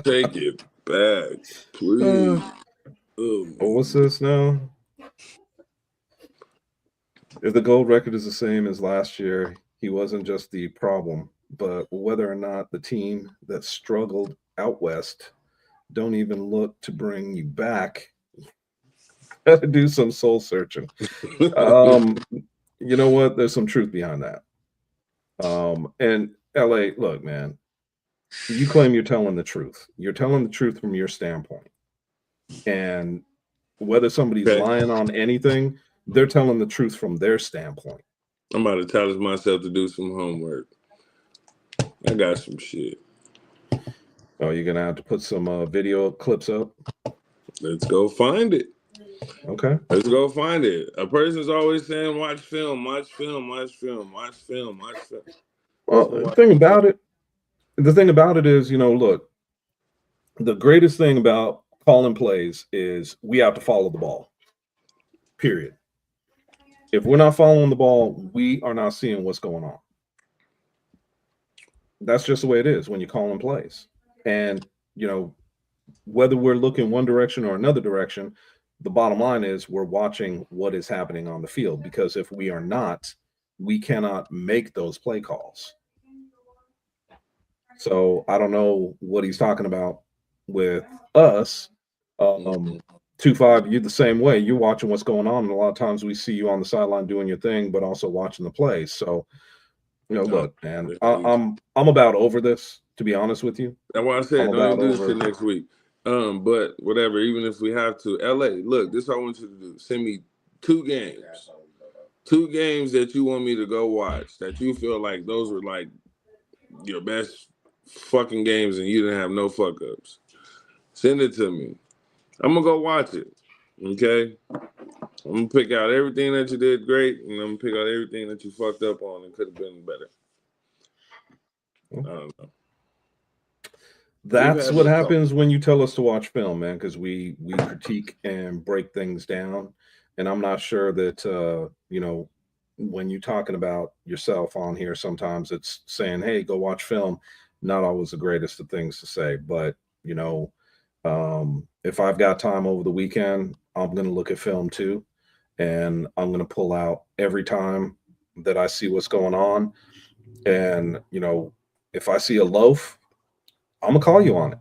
Take it back, please. What's this now? If the gold record is the same as last year, he wasn't just the problem, but whether or not the team that struggled out west don't even look to bring you back. Got to do some soul searching. You know what? There's some truth behind that. And LA, look, man, you claim you're telling the truth. You're telling the truth from your standpoint. And whether somebody's lying on anything, they're telling the truth from their standpoint. I'm about to challenge myself to do some homework. I got some shit. Oh, you're gonna have to put some video clips up. Let's go find it. Okay. Let's go find it. A person's always saying, watch film, watch film, watch film, watch film, watch film. Well, the thing about it is, you know, look, the greatest thing about calling plays is we have to follow the ball. Period. If we're not following the ball, we are not seeing what's going on. That's just the way it is when you're calling plays. And, you know, whether we're looking one direction or another direction, the bottom line is we're watching what is happening on the field, because if we are not, we cannot make those play calls. So I don't know what he's talking about with us. 2-5, you're the same way. You're watching what's going on, and a lot of times we see you on the sideline doing your thing, but also watching the plays. So, you know, look, man, I'm about over this, to be honest with you. That's why I said don't even do this shit next week. But whatever, even if we have to, LA, look, this is what I want you to do. Send me 2 games. 2 games that you want me to go watch, that you feel like those were like your best fucking games and you didn't have no fuck ups. Send it to me. I'm gonna go watch it. Okay? I'm gonna pick out everything that you did great, and I'm gonna pick out everything that you fucked up on and could have been better. I don't know. That's what happens when you tell us to watch film, man, because we critique and break things down. And I'm not sure that you know, when you're talking about yourself on here, sometimes it's saying, hey, go watch film. Not always the greatest of things to say, but you know, if I've got time over the weekend, I'm going to look at film too. And I'm going to pull out every time that I see what's going on. And, you know, if I see a loaf, I'm going to call you on it.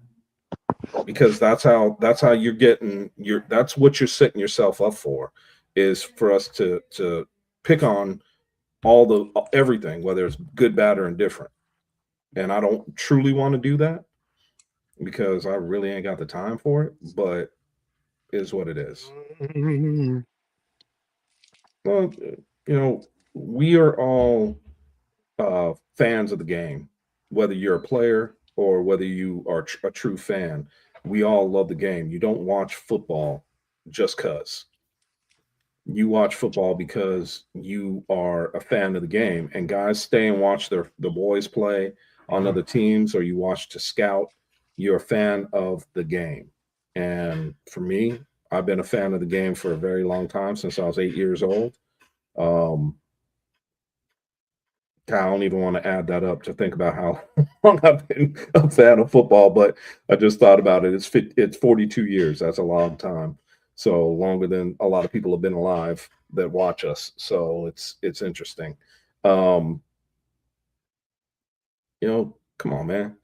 because that's how you're getting that's what you're setting yourself up for, is for us to pick on all the everything, whether it's good, bad, or indifferent. And I don't truly want to do that because I really ain't got the time for it, but it is what it is. Well, we are all fans of the game, whether you're a player or whether you are a true fan. We all love the game. You don't watch football just because. You watch football because you are a fan of the game. And guys stay and watch the boys play on other teams, or you watch to scout. You're a fan of the game. And for me, I've been a fan of the game for a very long time, since I was 8 years old. Um, I don't even want to add that up to think about how long I've been a fan of football, but I just thought about it. It's 42 years. That's a long time. So longer than a lot of people have been alive that watch us. So it's interesting. Um, come on, man.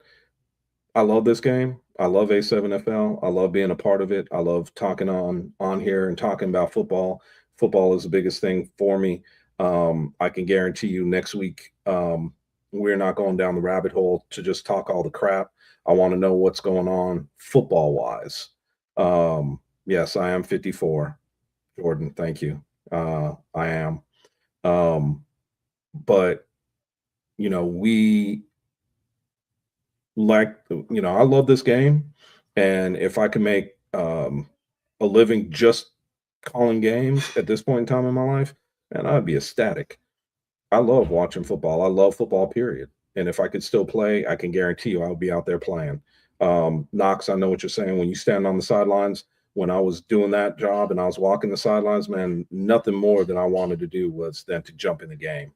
I love this game. I love A7FL. I love being a part of it. I love talking on here and talking about football. Football is the biggest thing for me. I can guarantee you next week, we're not going down the rabbit hole to just talk all the crap. I want to know what's going on football wise. Yes, I am 54. Jordan, thank you. I am. But we I love this game, and if I can make a living just calling games at this point in time in my life, man, I'd be ecstatic. I love watching football. I love football, period. And if I could still play, I can guarantee you I'll be out there playing. Knox, I know what you're saying. When you stand on the sidelines, when I was doing that job and I was walking the sidelines, man, nothing more than I wanted to do was than to jump in the game.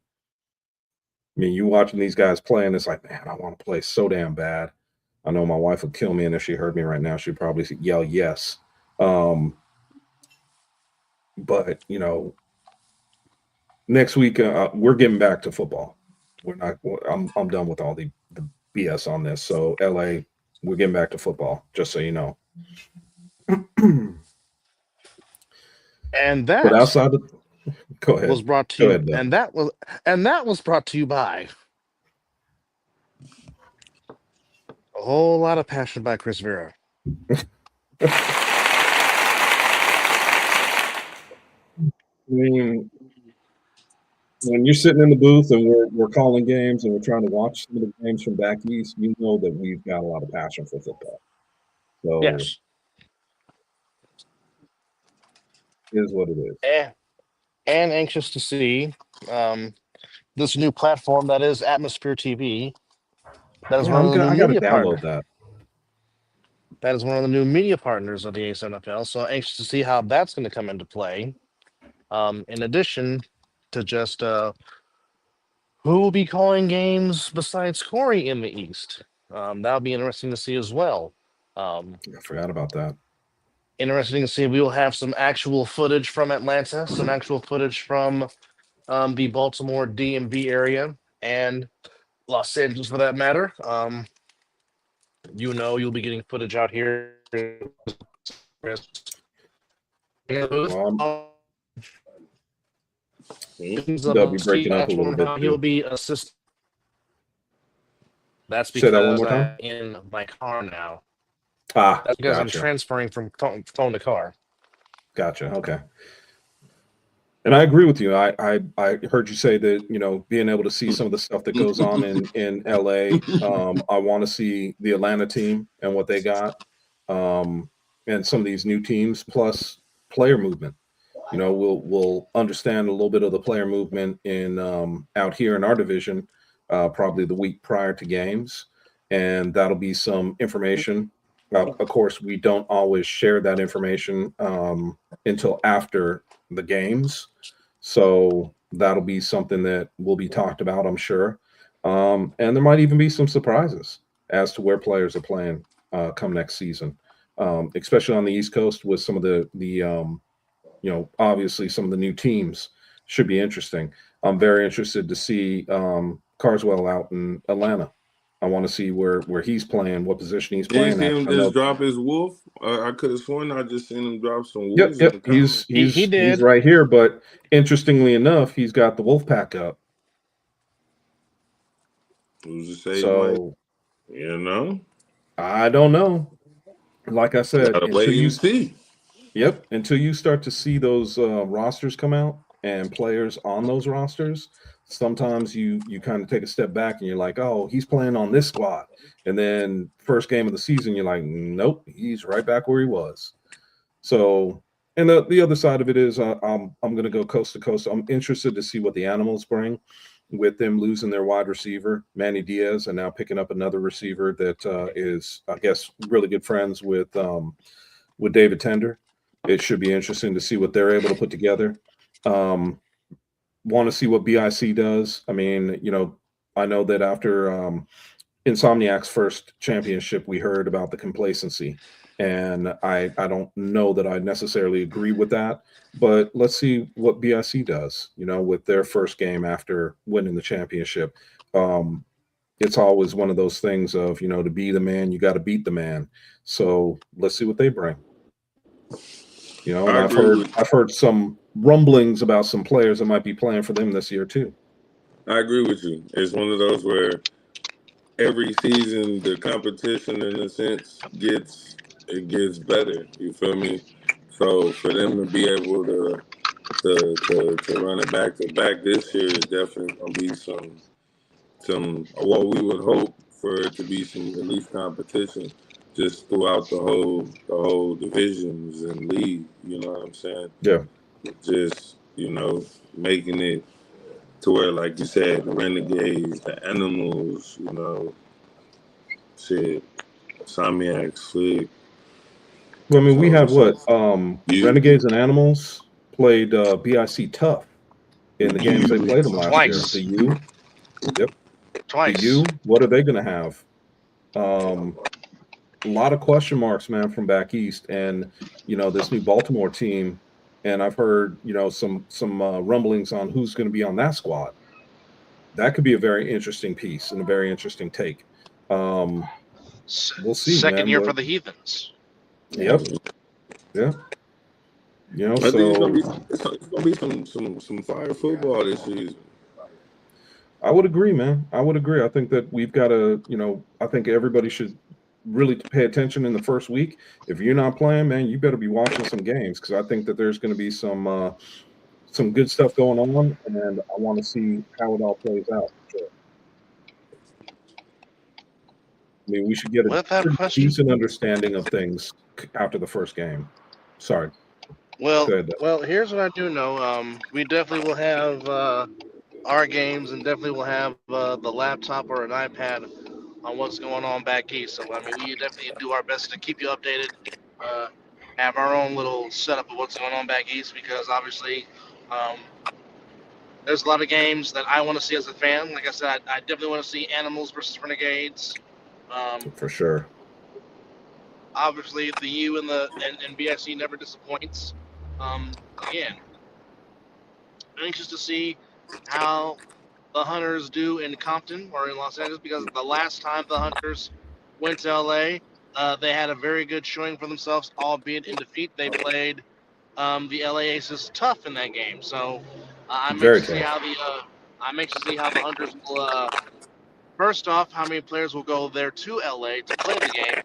I mean, you watching these guys playing, it's like, man, I want to play so damn bad. I know my wife would kill me, and if she heard me right now, she'd probably yell yes. But next week we're getting back to football. We're not. I'm done with all the BS on this. So LA, we're getting back to football. Just so you know. And But that outside of, go ahead. was brought to Go you, ahead, Bill. and that was brought to you by a whole lot of passion by Chris Vera. I mean, when you're sitting in the booth and we're calling games and we're trying to watch some of the games from back east, you know that we've got a lot of passion for football. So Yes, it is what it is. and anxious to see um, this new platform that is Atmosphere TV. That is Yeah, one of the new I got to media download partners. that. That is one of the new media partners of the A7FL. So anxious to see how that's going to come into play. In addition to just who will be calling games besides Corey in the East. That'll be interesting to see as well. I forgot about that. Interesting to see. We will have some actual footage from Atlanta, some actual footage from the Baltimore DMV area, and Los Angeles for that matter. You'll be getting footage out here. Well, About be breaking Steve up a little Ashburn, bit how he'll too. be assisting. That's Say that one because more time. I'm in my car now. Ah, That's because I'm gotcha. transferring from phone to car. Gotcha. Okay. And I agree with you. I heard you say that being able to see some of the stuff that goes on in LA. I want to see the Atlanta team and what they got, and some of these new teams plus player movement. We'll understand a little bit of the player movement in out here in our division, probably the week prior to games, and that'll be some information. Of course, we don't always share that information until after the games, so that'll be something that will be talked about, I'm sure, and there might even be some surprises as to where players are playing come next season, especially on the East Coast with some of the obviously some of the new teams should be interesting. I'm very interested to see Carswell out in Atlanta. I want to see where he's playing, what position he's Did you playing see at. him I know. just drop his wolf? I could have sworn I just seen him drop some Yep, wolves in the yep. comments. He He's did. right here, but interestingly enough, he's got the wolf pack up. Who's to say he might? So You know, I don't know. Like I said, gotta wait and see. Yep, until you start to see those rosters come out and players on those rosters, sometimes you kind of take a step back and you're like, oh, he's playing on this squad, and then first game of the season, you're like, nope, he's right back where he was. So, and the other side of it is, I'm going to go coast to coast. I'm interested to see what the Animals bring with them losing their wide receiver Manny Diaz and now picking up another receiver that is, I guess, really good friends with David Tender. It should be interesting to see what they're able to put together. Want to see what BIC does. I mean, I know that after Insomniac's first championship, we heard about the complacency, and I don't know that I necessarily agree with that. But let's see what BIC does. With their first game after winning the championship. It's always one of those things of to be the man, you got to beat the man. So let's see what they bring. And I agree with I've heard some rumblings about some players that might be playing for them this year too. I agree with you. It's one of those where every season the competition, in a sense, gets better. You feel me? So for them to be able to run it back to back this year is definitely gonna be some what we would hope for it to be some at least competition just throughout the whole divisions and league. You know what I'm saying? Yeah. Just making it to where, like you said, the Renegades, the Animals, shit, Somniac, Slick. Well, I mean, we had So what you, Renegades and Animals played BIC tough in the games they played them last year. Twice. The U, yep. The Twice. U, what are they going to have? A lot of question marks, man, from back east, and this new Baltimore team. And I've heard some rumblings on who's going to be on that squad. That could be a very interesting piece and a very interesting take. We'll see, Second man. year for the Heathens. Yep. Yeah. I think So it's gonna be some fire football this season. I would agree, man. I would agree. I think that we've got to, I think everybody should really pay attention in the first week. If you're not playing, man, you better be watching some games because I think that there's going to be some good stuff going on, and I want to see how it all plays out. Sure. I mean, we should get a With that pretty question, decent understanding of things after the first game. Sorry. well, Go ahead. Well, here's what I do know. We definitely will have our games, and definitely will have the laptop or an iPad on what's going on back east. So I mean, we definitely do our best to keep you updated. Uh, have our own little setup of what's going on back east because obviously um, there's a lot of games that I want to see as a fan. Like I said, I definitely want to see Animals versus Renegades. For sure. Obviously, the U and BIC never disappoints. Again, anxious to see how the Hunters do in Compton or in Los Angeles because the last time the Hunters went to LA, they had a very good showing for themselves, albeit in defeat. They played the LA Aces tough in that game, so I'm Very anxious to see tough. how the Hunters will. First off, how many players will go there to LA to play the game,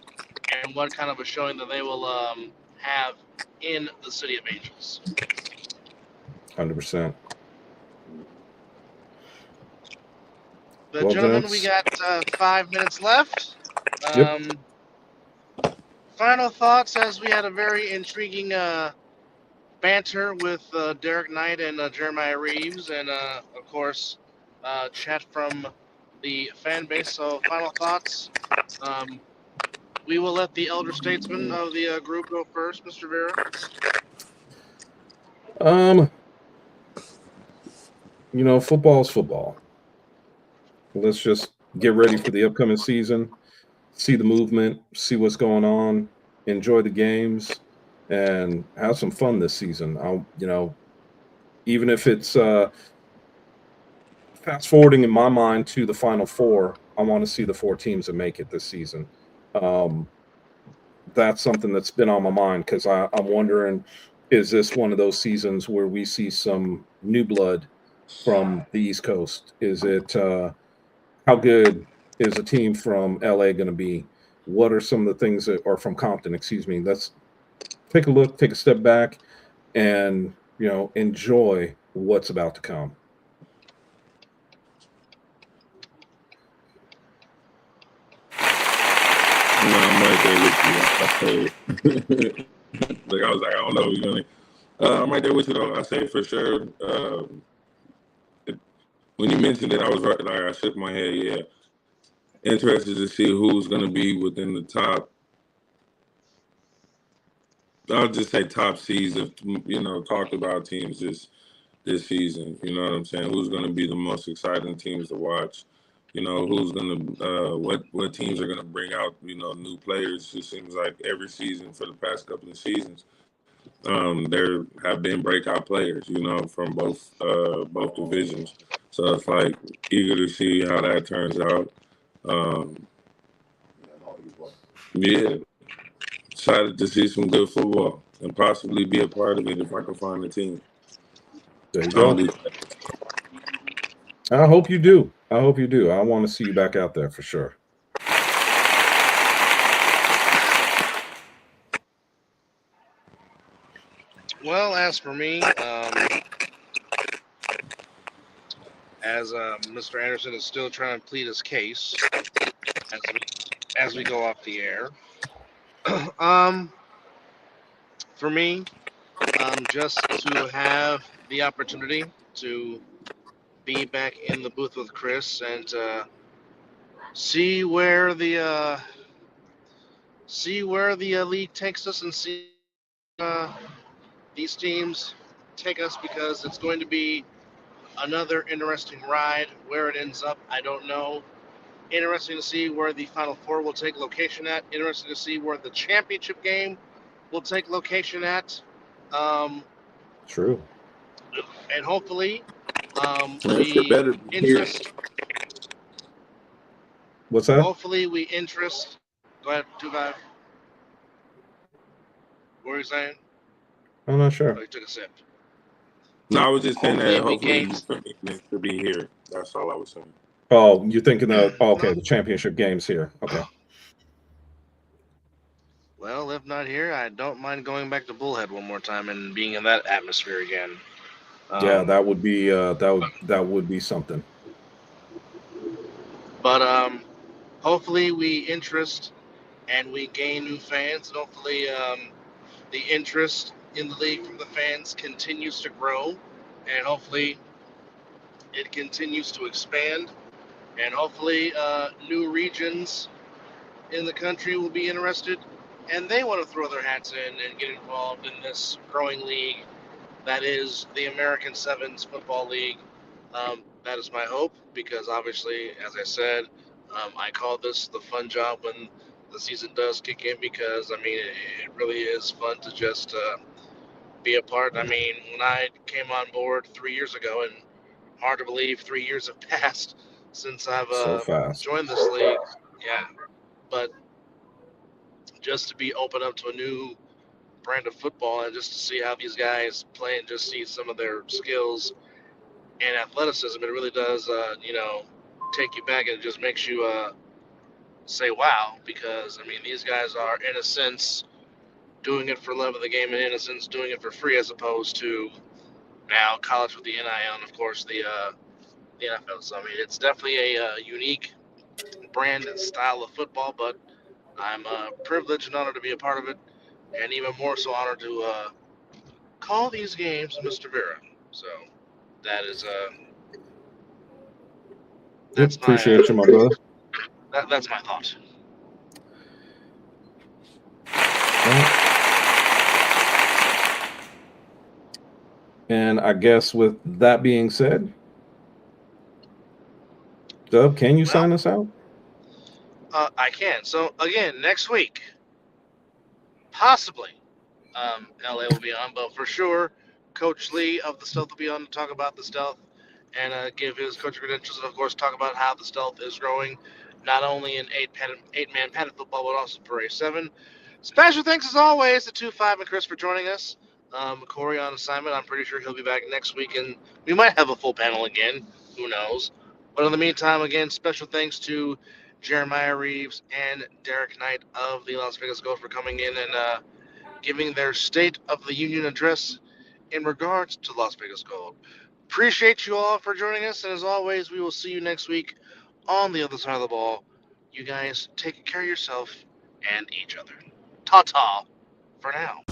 and what kind of a showing that they will have in the City of Angels. 100%. But Well, gentlemen, we gents. got 5 minutes left. Yep. Final thoughts as we had a very intriguing banter with Derek Knight and Jeremiah Reeves, and of course, chat from the fan base. So, final thoughts. We will let the elder statesman of the group go first, Mr. Vera. Football's football. Let's just get ready for the upcoming season, see the movement, see what's going on, enjoy the games, and have some fun this season. Even if it's fast forwarding in my mind to the Final Four, I want to see the 4 teams that make it this season. Um, that's something that's been on my mind because I'm wondering, is this one of those seasons where we see some new blood from the East Coast? Is it how good is a team from LA going to be? What are some of the things that are from Compton? Excuse me. Let's take a look, take a step back, and enjoy what's about to come. No, I'm right there with you. I say, like I was like, I don't know. I'm right there with you though. I say for sure. It, when you mentioned it, I was right. Like I shook my head. Yeah, interested to see who's going to be within the top. I'll just say top seeds of talked about teams this season. You know what I'm saying? Who's going to be the most exciting teams to watch? Who's going to what teams are going to bring out new players? It seems like every season for the past couple of seasons, there have been breakout players. From both divisions. So it's like eager to see how that turns out. Um, yeah, excited to see some good football and possibly be a part of it if I can find a team. There you I don't go. do I hope you do. I hope you do. I want to see you back out there for sure. Well, as for me, as Mr. Anderson is still trying to plead his case as we go off the air. um, for me, just to have the opportunity to be back in the booth with Chris and see where the league takes us and see uh, these teams take us, because it's going to be another interesting ride. Where it ends up, I don't know. Interesting to see where the Final Four will take location at. Interesting to see where the championship game will take location at. Um, True. and hopefully, that shit we better be here. interest. What's that? Hopefully, we interest. Go ahead, 2-5. What were you saying? I'm not Oh, sure. you took a sip. No, I was just saying Hopefully, that we hopefully gain. for me to be here. That's all I was saying. Oh, you're thinking of okay, No. the championship games here. Okay. Well, if not here, I don't mind going back to Bullhead one more time and being in that atmosphere again. Yeah, Um, that would be that would be something. but hopefully, we interest and we gain new fans, and hopefully, the interest in the league from the fans continues to grow, and hopefully, it continues to expand, and hopefully, new regions in the country will be interested, and they want to throw their hats in and get involved in this growing league that is the American Sevens Football League. That is my hope, because obviously, as I said, I call this the fun job when the season does kick in, because I mean it really is fun to just be a part. I mean, when I came on board 3 years ago, and hard to believe 3 years have passed since I've So fast. joined this league. Yeah, but just to be open up to a new brand of football and just to see how these guys play and just see some of their skills and athleticism, it really does, take you back, and it just makes you say, wow, because, I mean, these guys are, in a sense, doing it for love of the game, and in a sense, doing it for free, as opposed to now college with the NIL and, of course, the NFL. So, I mean, it's definitely a unique brand and style of football, but I'm privileged and honored to be a part of it, and even more so honored to call these games Mr. Vera. So that is Yep, that's my appreciate you, my brother. that's my thought. Well, and I guess with that being said, Dub, can you Well, sign us out? I can. So again, next week, possibly, LA will be on, but for sure, Coach Lee of the Stealth will be on to talk about the Stealth and give his coach credentials, and of course talk about how the Stealth is growing. not only in eight-man padded football, but also for A7. Special thanks, as always, to 2-5 and Chris for joining us. Corey on assignment. I'm pretty sure he'll be back next week, and we might have a full panel again. Who knows? But in the meantime, again, special thanks to Jeremiah Reeves and Derek Knight of the Las Vegas Gold for coming in and giving their State of the Union address in regards to Las Vegas Gold. Appreciate you all for joining us, and as always, we will see you next week on the other side of the ball. You guys take care of yourself and each other. Ta-ta for now.